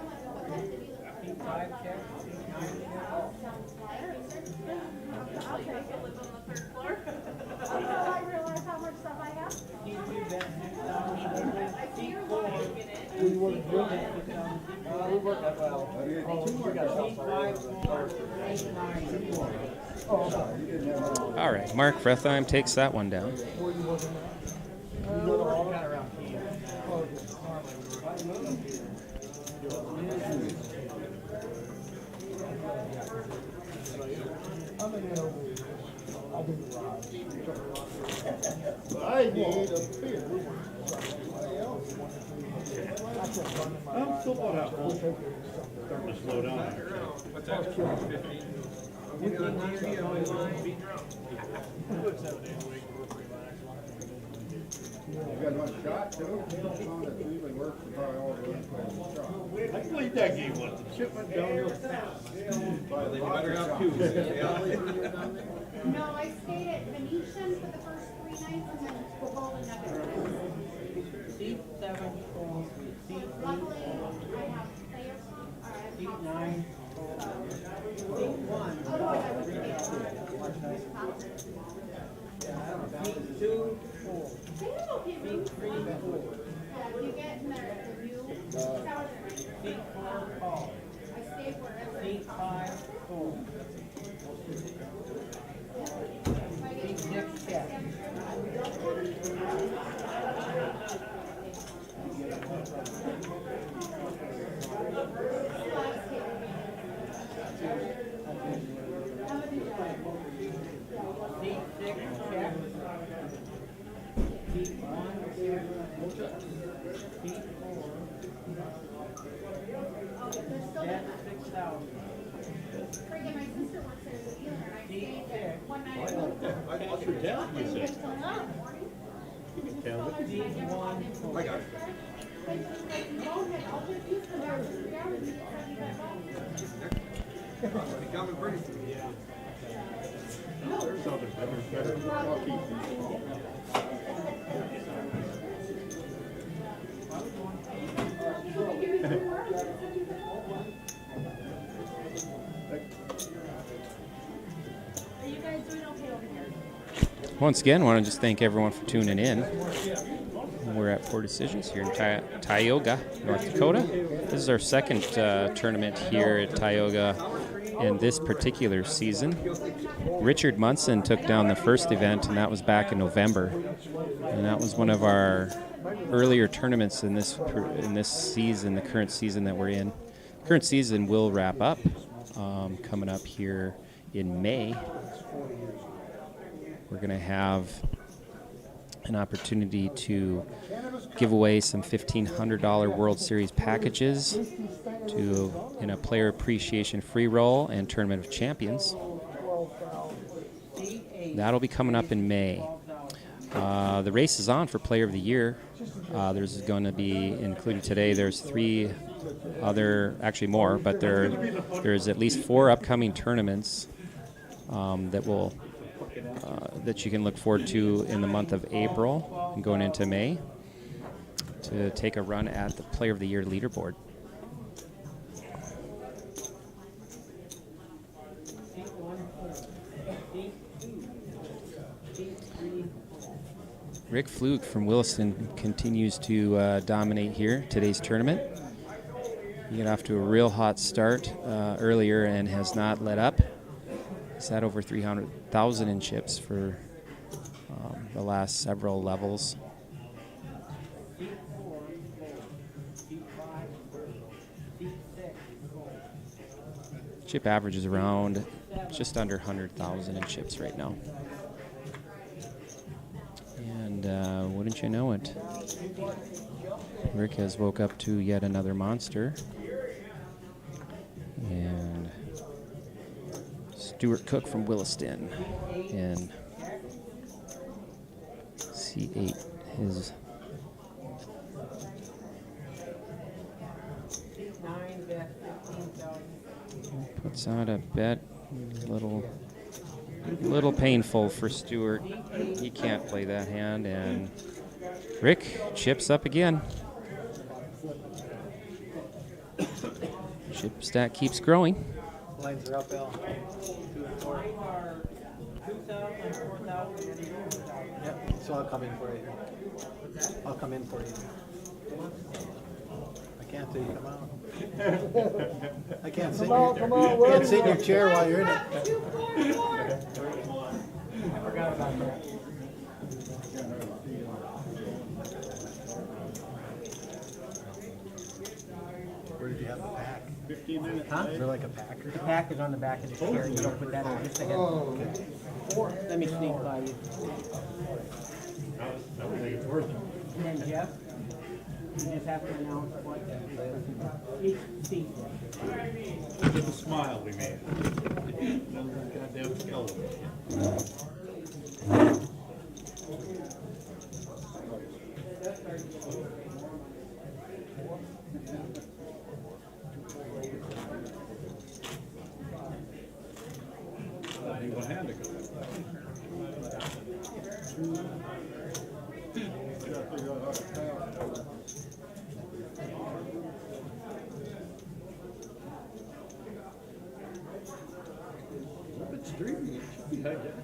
Seat 5, check. Seat 9, check. I realize how much stuff I have. Seat 2, bet 6,000. Seat 4, We were good. we work that well. Seat 5, full. Seat 9, full. All right, Mark Frethheim takes that one down. Where you wasn't at? Got around here. I'm in there. I didn't ride. I need a beer. I'm still about out full. Starting to slow down. What's that? 15? You guys want a shot too? It usually works for probably all the way. I played that game once. The shit went down real fast. They better have two. No, I stayed at Venetian for the first 3 nights and then the bowling of it. Seat 7, full. Seat 8, Luckily, full. I have players. Seat 9, full. Seat 1, Otherwise, I would stay at Seat 2, full. You get in there, the new Seat 4, call. Seat 5, full. Seat 6, check. Seat 6, check. Seat 1, check. Seat 4. That's 6,000. Freaking my sister works there as a dealer, and I Seat stayed there 6. one night. What's your dad, you say? Till 11 morning. Tell it. Seat 1, full. I got it. And she's like, "Bonehead, I'll just use the voucher for down and $75." Coming pretty soon. There's other better. I'll keep these. Are you guys doing okay over here? Once again, I want to just thank everyone for tuning in. We're at Four Decisions here in Tioga, North Dakota. This is our second tournament here at Tioga in this particular season. Richard Monson took down the first event, and that was back in November. And that was one of our earlier tournaments in this season, the current season that we're in. Current season will wrap up coming up here in May. We're going to have an opportunity to give away some $1,500 World Series packages in a player appreciation free roll and Tournament of Champions. That'll be coming up in May. The race is on for Player of the Year. There's going to be included today. There's 3 other, actually more, but there's at least 4 upcoming tournaments that you can look forward to in the month of April and going into May to take a run at the Player of the Year leaderboard. Rick Fluke from Williston continues to dominate here today's tournament. He got off to a real hot start earlier and has not let up. He's had over 300,000 in chips for the last several levels. Chip average is around just under 100,000 in chips right now. And wouldn't you know it, Rick has woke up to yet another monster. And Stuart Cook from Williston in C8 his puts out a bet. Little painful for Stuart. He can't play that hand, and Rick chips up again. Chip stack keeps growing. Lines are up, Al. 2 and 4. 2,000, 4,000. Yep, so I'll come in for you. I'll come in for you. I can't till you come out. I can't sit, can't sit in your chair while you're in it. I forgot about that. Where did you have the pack? 15 minutes. Huh? Is there like a pack? The pack is on the back of the chair. You don't put that on just ahead. Okay. Let me sneak by you. I don't think it's worth it. And then Jeff, you just have to announce what each seat is. Get the smile we made. Another goddamn skeleton. One hand ago. If it's streaming, it should be hijacked.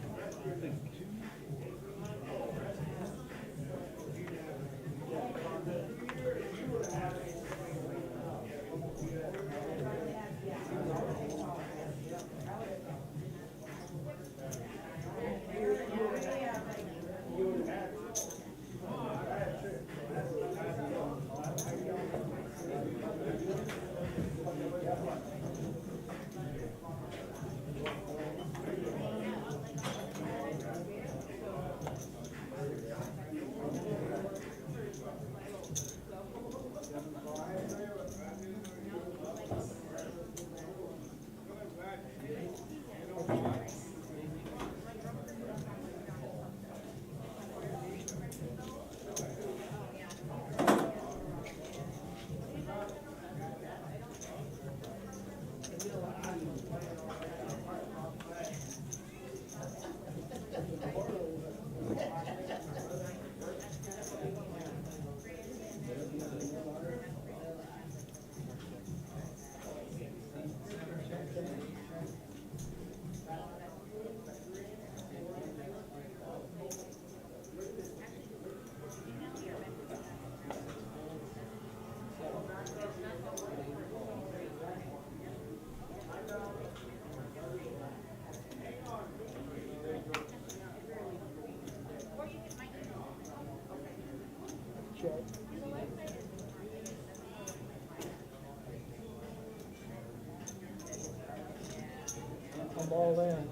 them all in.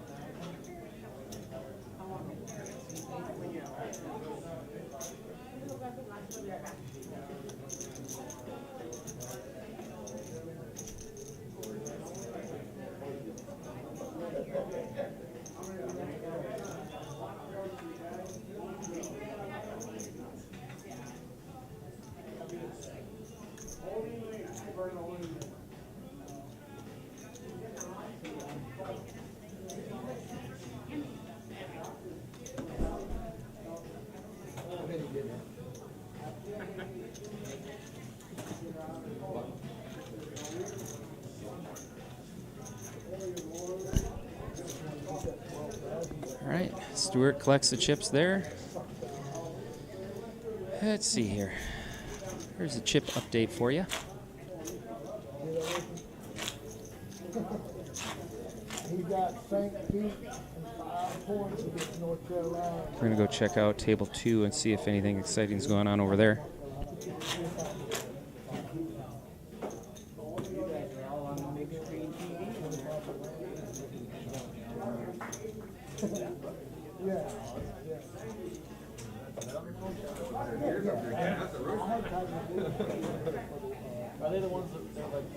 All right, Stuart collects the chips there. Let's see here. Here's a chip update for you. He got St. Pete and 5 points against North Carolina. We're going to go check out table 2 and see if anything exciting is going on over there. Yeah. Are they the ones that they're like?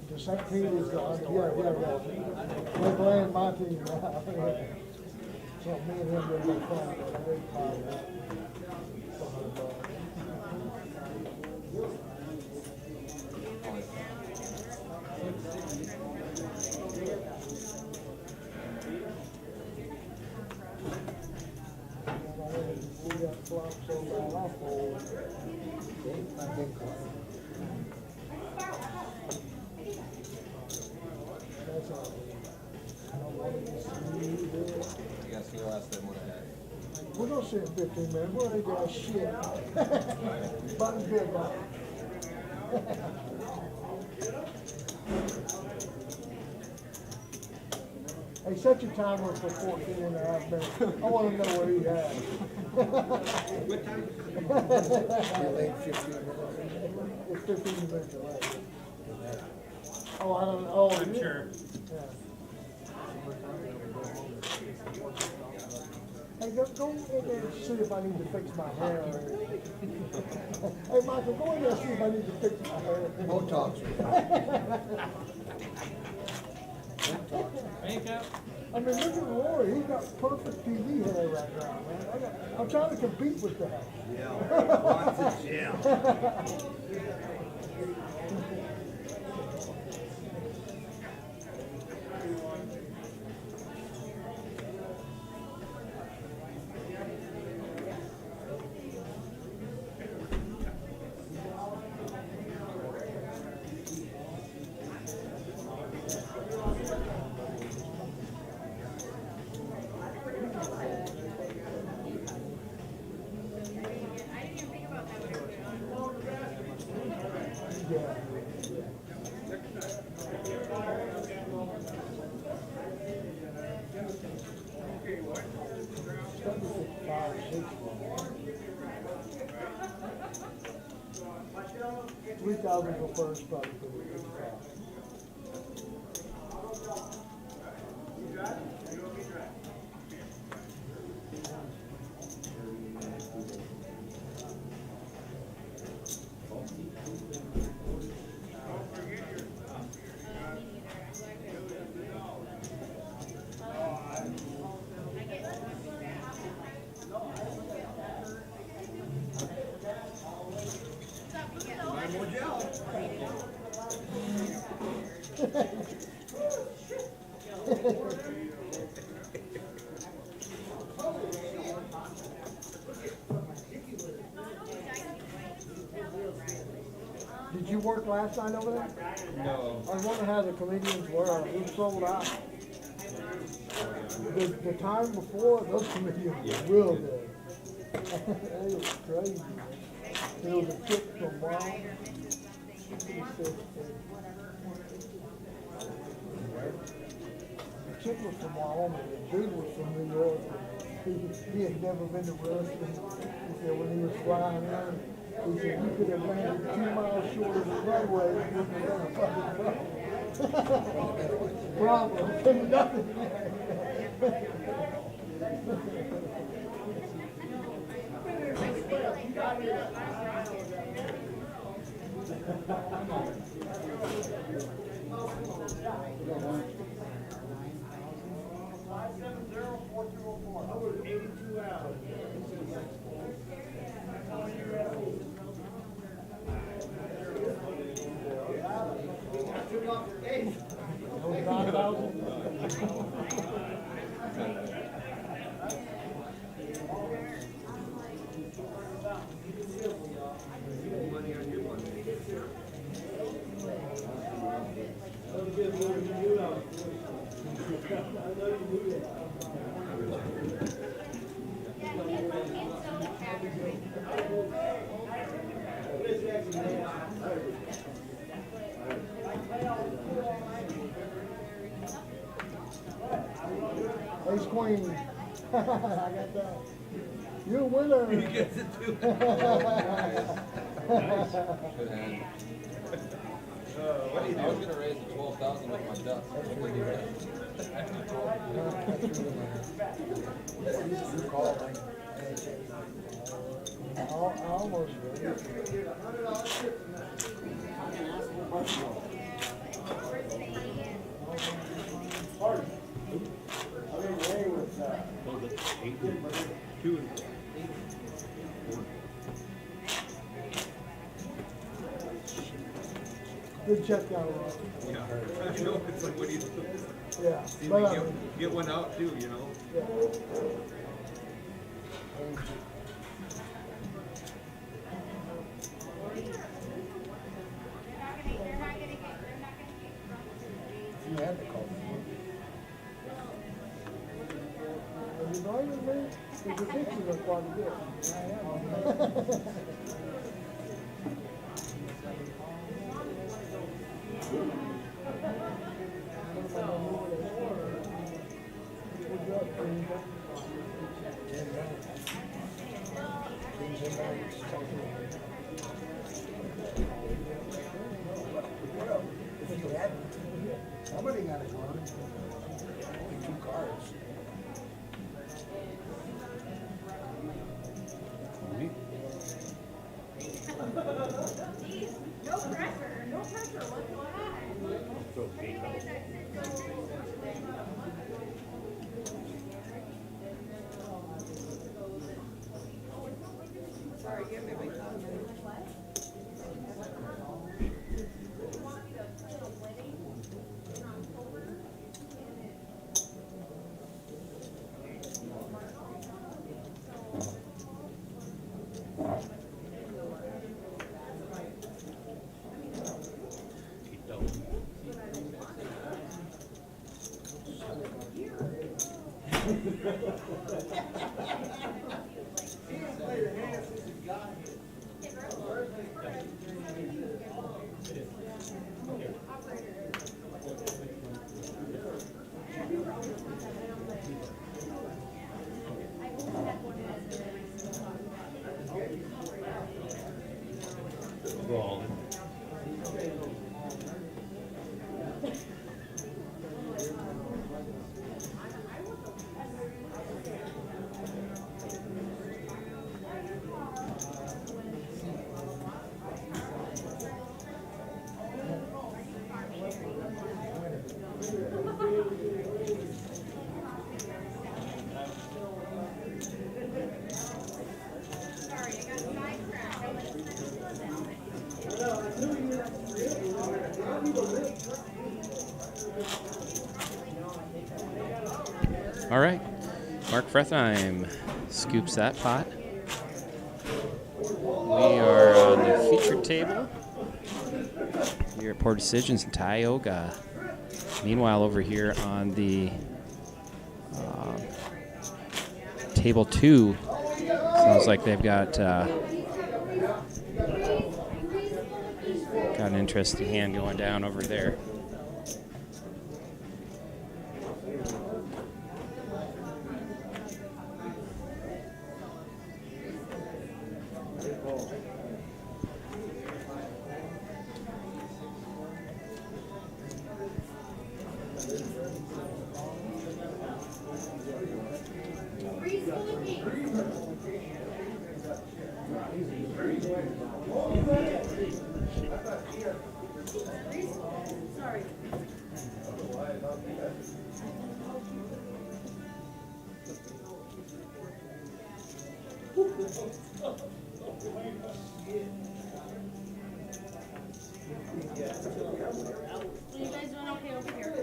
The St. Pete is gone. Yeah. They're playing my team now. So me and him will be fun. We got flops over our lap hole. That's all. I don't want to see you do it. You gotta see the last time what I had. We're gonna see in 15 minutes. What they got shit. Button big on. Hey, set your timer for 14 and a half minutes. I want to know what he had. What time? It's 15 minutes away. Oh, I don't know. Oh, I'm yeah. sure. Yeah. Hey, go in there and see if I need to fix my hair. Hey, Michael, go in there and see if I need to fix my hair. Botox. Makeup. I mean, look at Rory. He's got perfect TV hair right now, man. I'm trying to compete with that. Yeah. Lots of gel. Yeah. $3,000 go first, probably. Did you work last night over there? No. I was wondering how the comedians were. It was sold out. The time before, those comedians were real good. It was crazy. There was a chick from Wyoming. The chick was from Wyoming. The dude was from New York. He had never been to wrestling. He said when he was flying in, he said you could have landed 2 miles short of the runway and wouldn't have done a fucking problem. Problem. Nothing. Ace queen. I got that. You're a winner. You get to do it. Good hand. What do you do? I was gonna raise the 12,000 with my ducks. I almost did. Two and Good check down, Rob. Yeah. I know, it's like, what do you do? Yeah. See, But, we get one out too, you know? yeah. You had to call. Are you driving me? Because the pictures are quite good. Somebody got it wrong. Only 2 cards. No pressure, no pressure, what's going on? so big. Sorry, give me a big hug. All right, Mark Frethheim scoops that pot. We are on the featured table here at Poor Decisions in Tioga. Meanwhile, over here on the table 2, sounds like they've got an interesting hand going down over there. Sorry. Are you guys doing okay over here?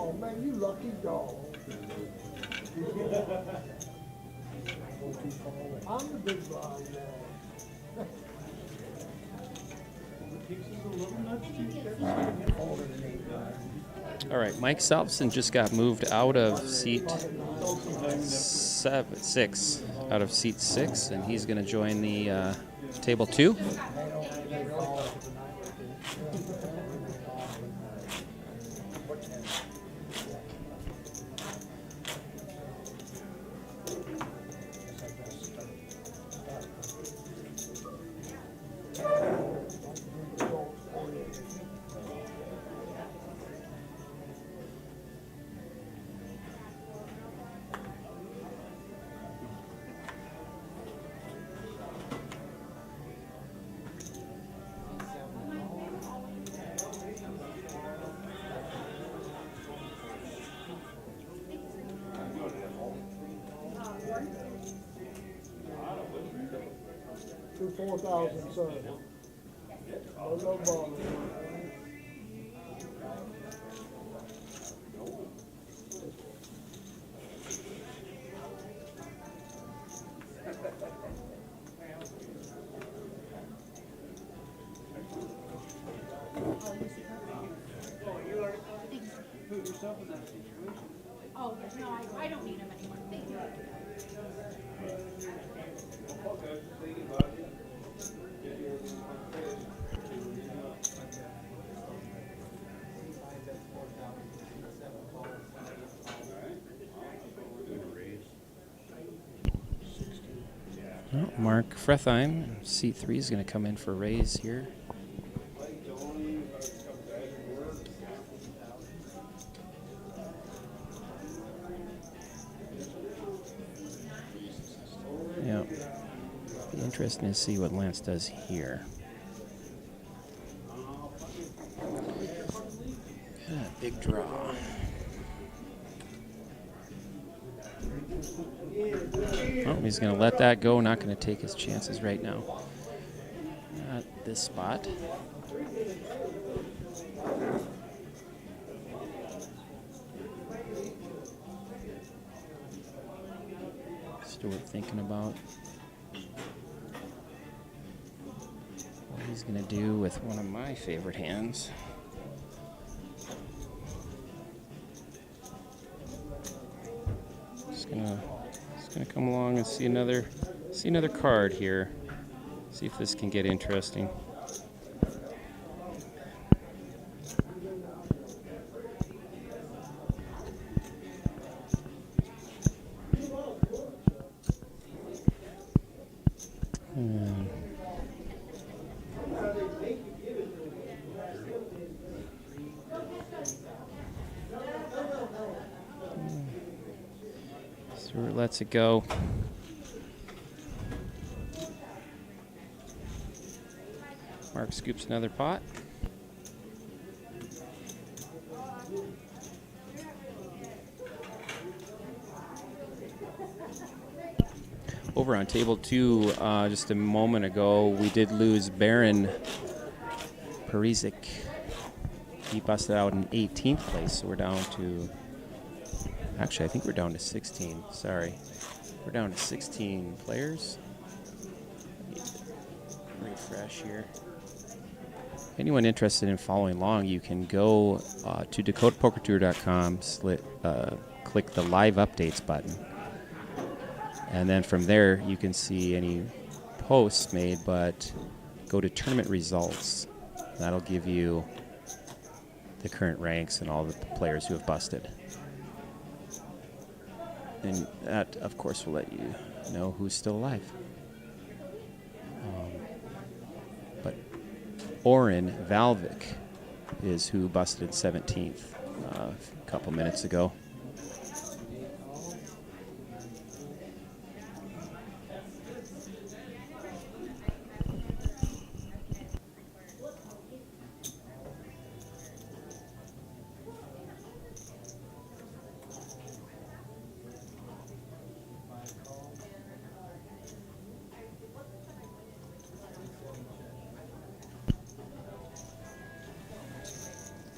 Oh man, you lucky dog. I'm the big blind man. All right, Mike Salveson just got moved out of seat 6, and he's going to join the table 2. To 4,000, sir. No bother. Oh, no, I don't need them anymore. Thank you. Well, Mark Frethheim, seat 3, is going to come in for raise here. Yeah, be interesting to see what Lance does here. Big draw. Oh, he's going to let that go, not going to take his chances right now. At this spot. Stewart thinking about what he's going to do with one of my favorite hands. Just gonna come along and see another card here. See if this can get interesting. Stewart lets it go. Mark scoops another pot. Over on table 2, just a moment ago, we did lose Baron Parisic. He busted out in 18th place, so we're down to... Actually, I think we're down to 16. Sorry. We're down to 16 players. Refresh here. Anyone interested in following along, you can go to DakotaPokerTour.com, click the live updates button. And then from there, you can see any posts made, but go to tournament results. That'll give you the current ranks and all the players who have busted. And that, of course, will let you know who's still alive. But Oren Valvik is who busted 17th a couple minutes ago.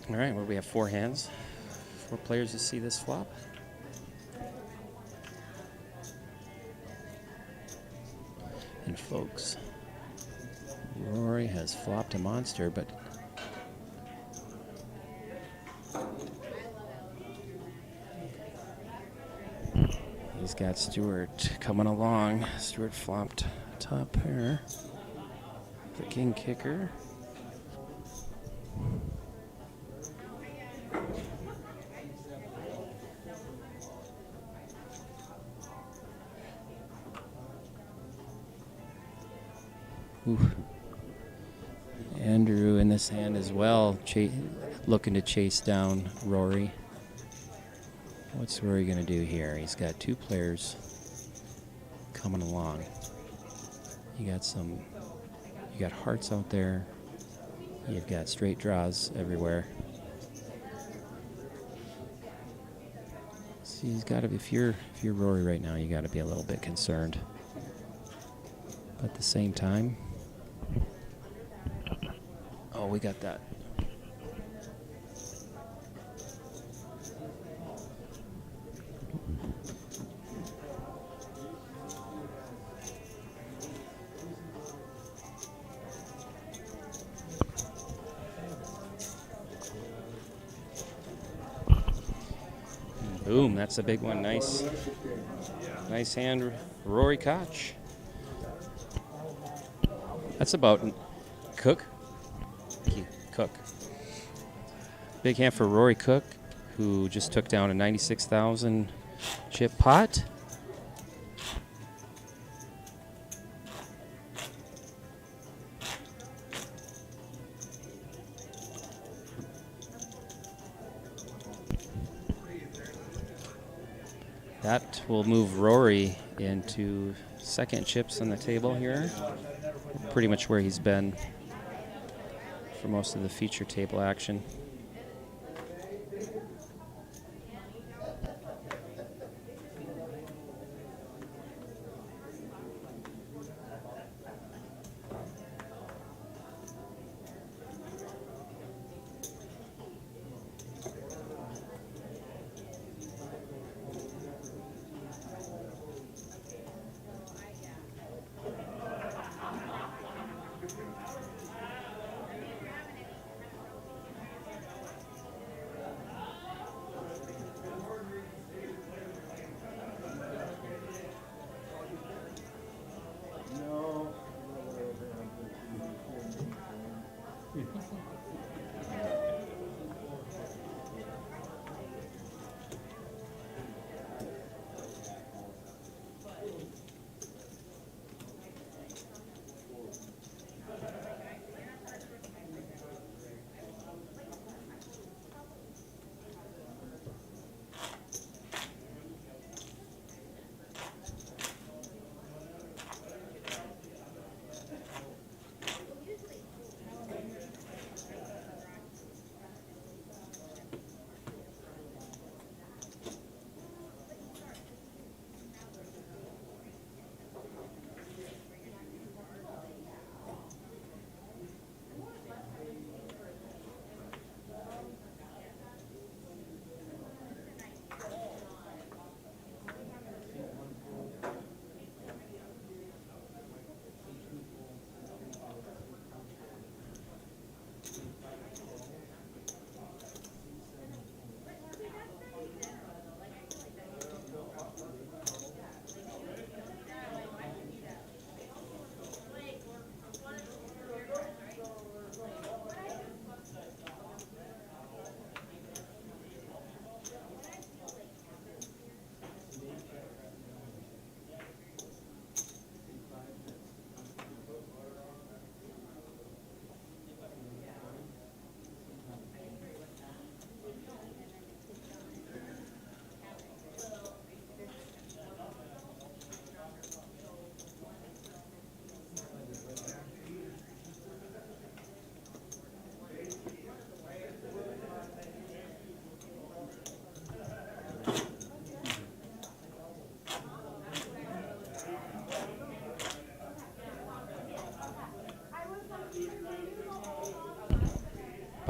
All right, well, we have 4 hands, 4 players to see this flop. And folks, Rory has flopped a monster, but he's got Stewart coming along. Stewart flopped a top pair, the king kicker. Oof. Andrew in this hand as well, looking to chase down Rory. What's Rory going to do here? He's got 2 players coming along. You got hearts out there. You've got straight draws everywhere. So he's got to. If you're Rory right now, you got to be a little bit concerned. But at the same time, oh, we got that. Boom, that's a big one. Nice hand, Rory Koch. That's about Cook. Big hand for Rory Cook, who just took down a 96,000 chip pot. That will move Rory into second chips on the table here. Pretty much where he's been for most of the feature table action.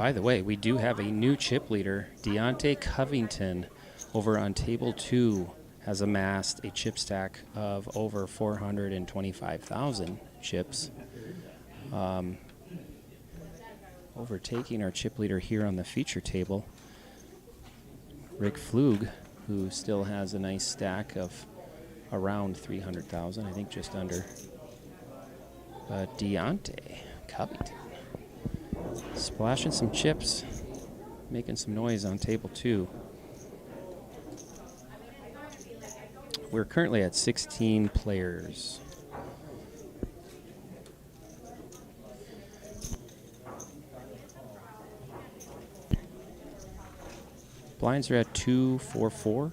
By the way, we do have a new chip leader. Deontay Covington over on table 2 has amassed a chip stack of over 425,000 chips. Overtaking our chip leader here on the feature table, Rick Flug, who still has a nice stack of around 300,000, I think just under. But Deontay Covington splashing some chips, making some noise on table 2. We're currently at 16 players. Blinds are at 2, 4, 4.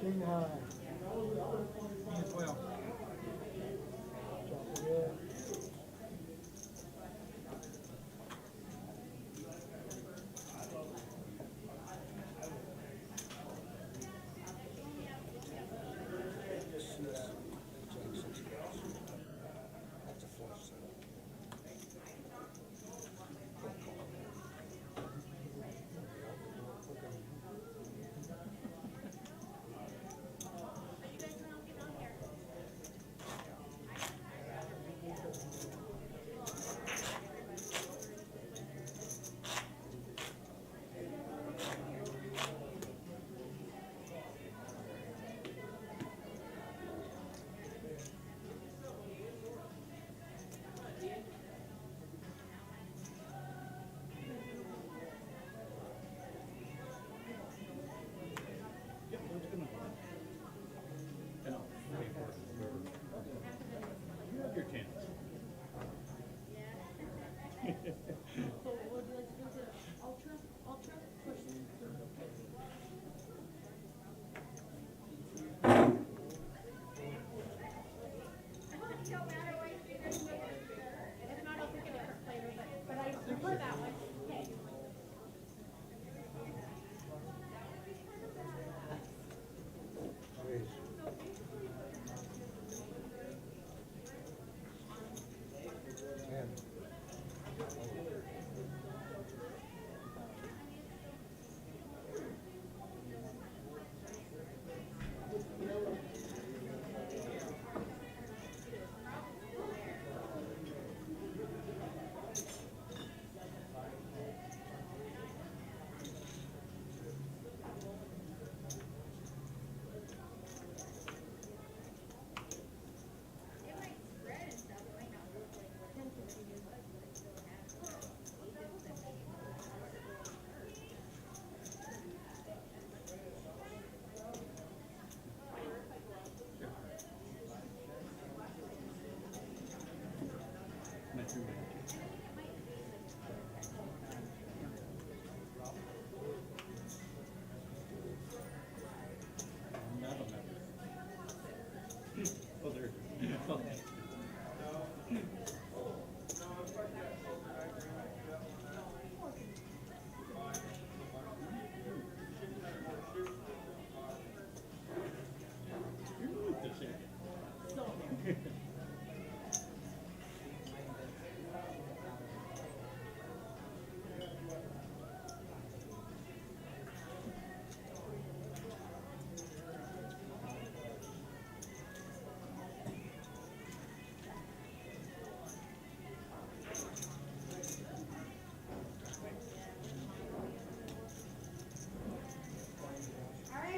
King high.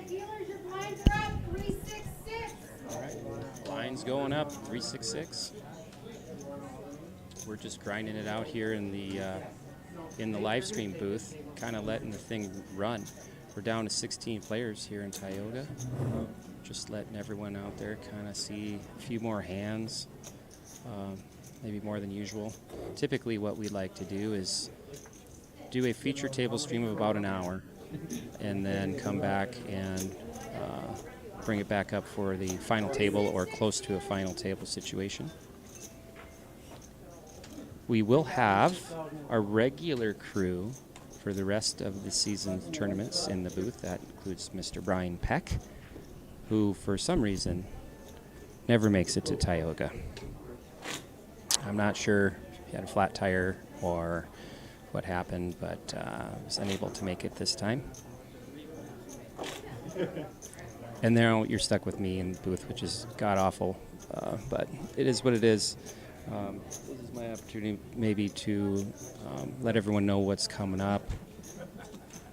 Dealers, your blinds are up 366. All right, blinds going up 366. We're just grinding it out here in the live stream booth, kind of letting the thing run. We're down to 16 players here in Tioga. Just letting everyone out there kind of see a few more hands, maybe more than usual. Typically what we like to do is do a feature table stream of about an hour. and then come back and bring it back up for the final table or close to a final table situation. We will have our regular crew for the rest of the season's tournaments in the booth. That includes Mr. Brian Peck, who for some reason never makes it to Tioga. I'm not sure if he had a flat tire or what happened, but was unable to make it this time. And now you're stuck with me in the booth, which is god-awful, but it is what it is. This is my opportunity maybe to let everyone know what's coming up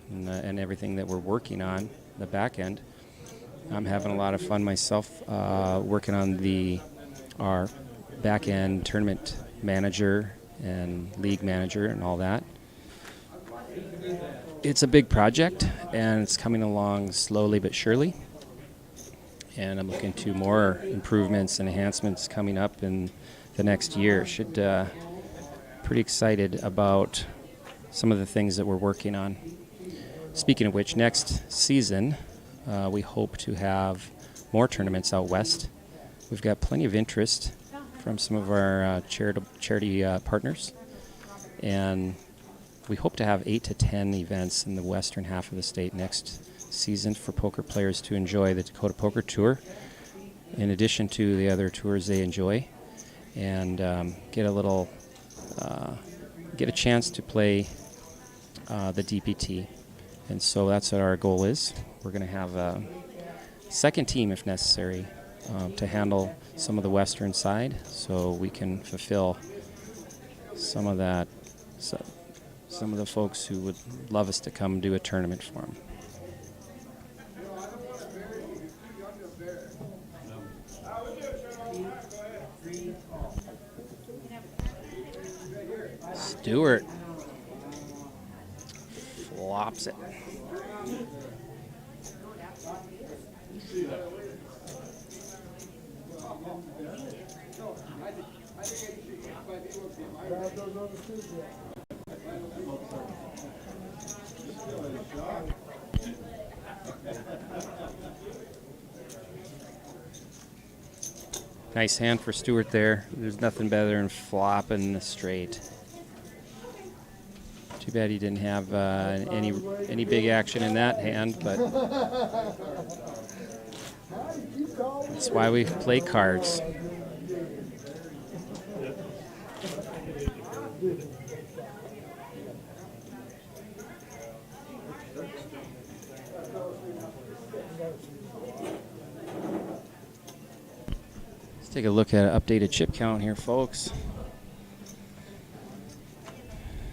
and everything that we're working on, the back end. I'm having a lot of fun myself working on our back end tournament manager and league manager and all that. It's a big project, and it's coming along slowly but surely. And I'm looking to more improvements and enhancements coming up in the next year. Pretty excited about some of the things that we're working on. Speaking of which, next season we hope to have more tournaments out west. We've got plenty of interest from some of our charity partners, and we hope to have 8 to 10 events in the western half of the state next season for poker players to enjoy the Dakota Poker Tour, in addition to the other tours they enjoy, and get a chance to play the DPT. And so that's what our goal is. We're going to have a second team, if necessary, to handle some of the western side, so we can fulfill some of that. Some of the folks who would love us to come do a tournament for them. Stewart flops it. Nice hand for Stewart there. There's nothing better than flopping the straight. Too bad he didn't have any big action in that hand, but that's why we play cards. Let's take a look at an updated chip count here, folks.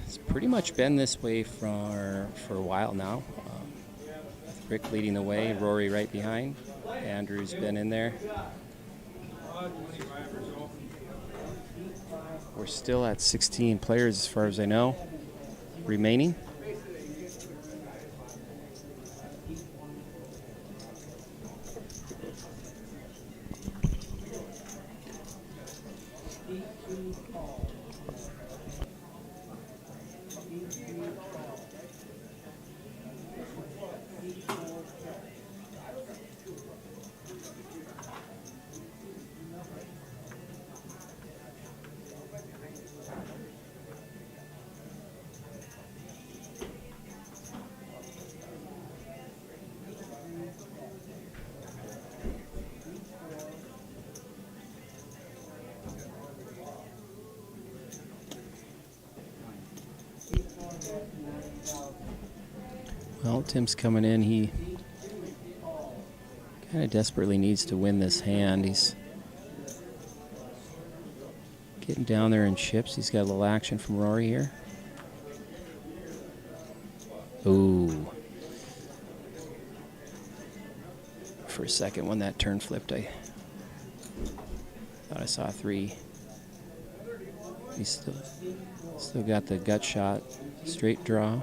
It's pretty much been this way for a while now. Rick leading the way, Rory right behind. Andrew's been in there. We're still at 16 players as far as I know remaining. Well, Tim's coming in. He kind of desperately needs to win this hand. He's getting down there in chips. He's got a little action from Rory here. Ooh. For a second, when that turn flipped, I thought I saw a 3. He's still got the gut shot, straight draw.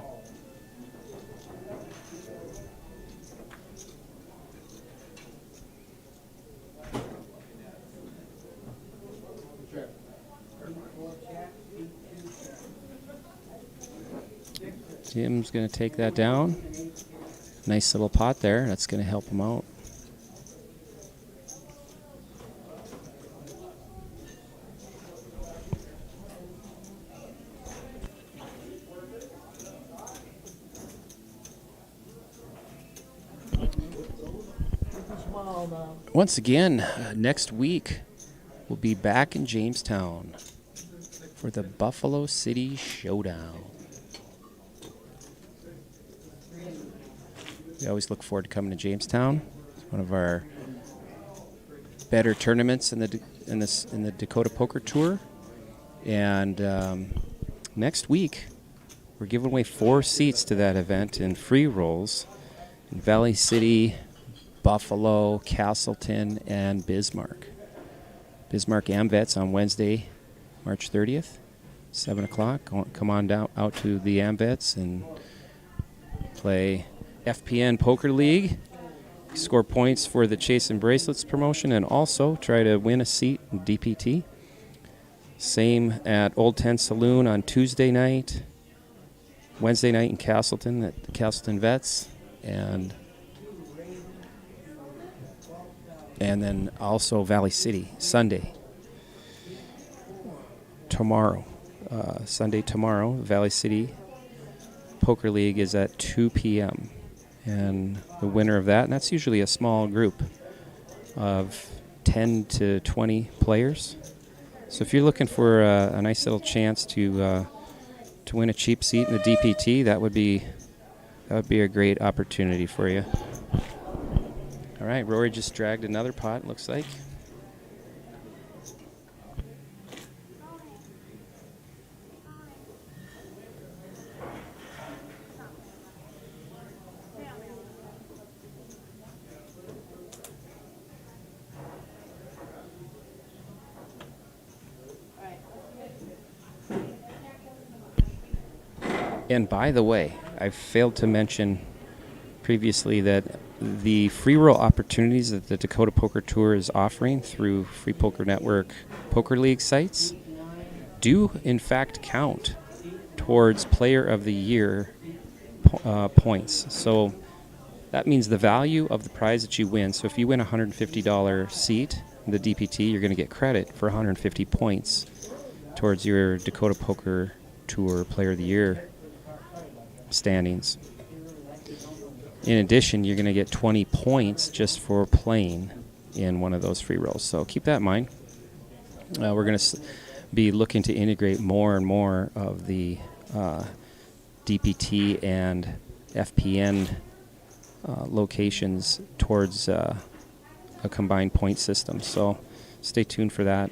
Tim's going to take that down. Nice little pot there. That's going to help him out. Smile now. Once again, next week, we'll be back in Jamestown for the Buffalo City Showdown. We always look forward to coming to Jamestown. It's one of our better tournaments in the Dakota Poker Tour. And next week, we're giving away 4 seats to that event in free rolls in Valley City, Buffalo, Castleton, and Bismarck. Bismarck AmVets on Wednesday, March 30th, 7 o'clock. Come on down out to the AmVets and play FPN Poker League, score points for the Chase and Bracelets promotion, and also try to win a seat in DPT. Same at Old 10 Saloon on Tuesday night, Wednesday night in Castleton at the Castleton Vets, and then also Valley City Sunday. Sunday tomorrow, Valley City Poker League is at 2 p.m. And the winner of that, and that's usually a small group of 10 to 20 players. So if you're looking for a nice little chance to win a cheap seat in the DPT, that would be a great opportunity for you. All right, Rory just dragged another pot, looks like. And by the way, I failed to mention previously that the free roll opportunities that the Dakota Poker Tour is offering through Free Poker Network Poker League sites do in fact count towards Player of the Year points. So that means the value of the prize that you win. So if you win a $150 seat in the DPT, you're going to get credit for 150 points towards your Dakota Poker Tour Player of the Year standings. In addition, you're going to get 20 points just for playing in one of those free rolls. So keep that in mind. We're going to be looking to integrate more and more of the DPT and FPN locations towards a combined point system. So stay tuned for that.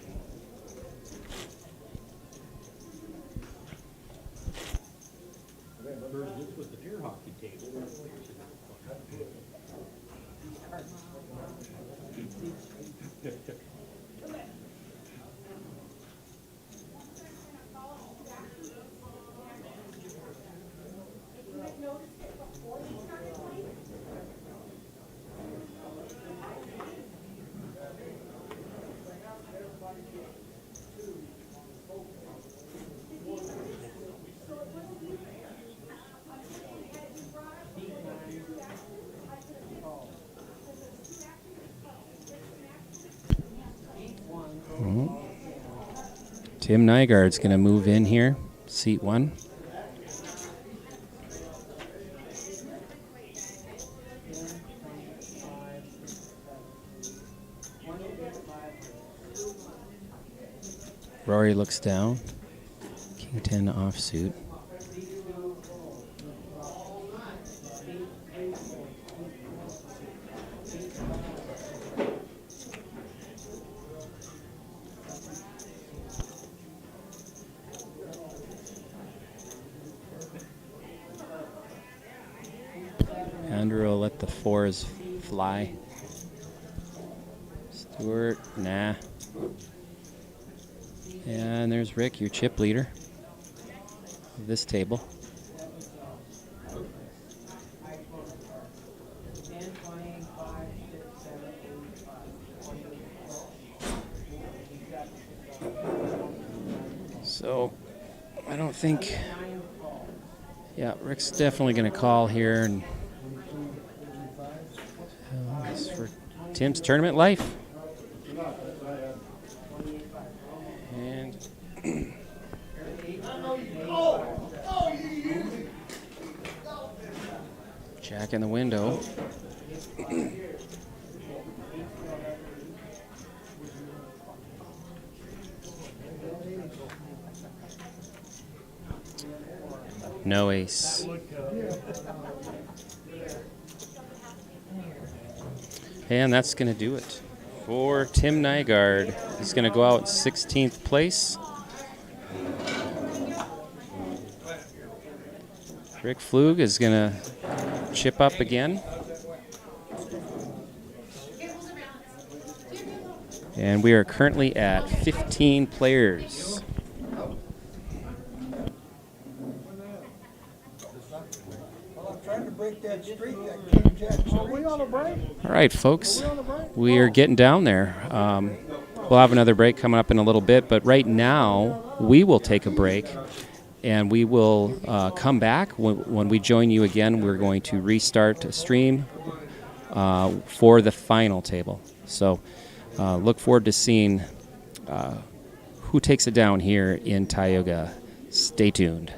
Tim Nygaard's going to move in here, seat 1. Rory looks down. King 10 offsuit. Andrew will let the 4s fly. Stewart, nah. And there's Rick, your chip leader of this table. So, I don't think... Yeah, Rick's definitely going to call here and Tim's tournament life. And Jack in the window. No ace. And that's going to do it for Tim Nygaard. He's going to go out 16th place. Rick Flug is going to chip up again. And we are currently at 15 players. All right, folks, we are getting down there. We'll have another break coming up in a little bit, but right now we will take a break, and we will come back. When we join you again, we're going to restart a stream for the final table. So look forward to seeing who takes it down here in Tioga. Stay tuned.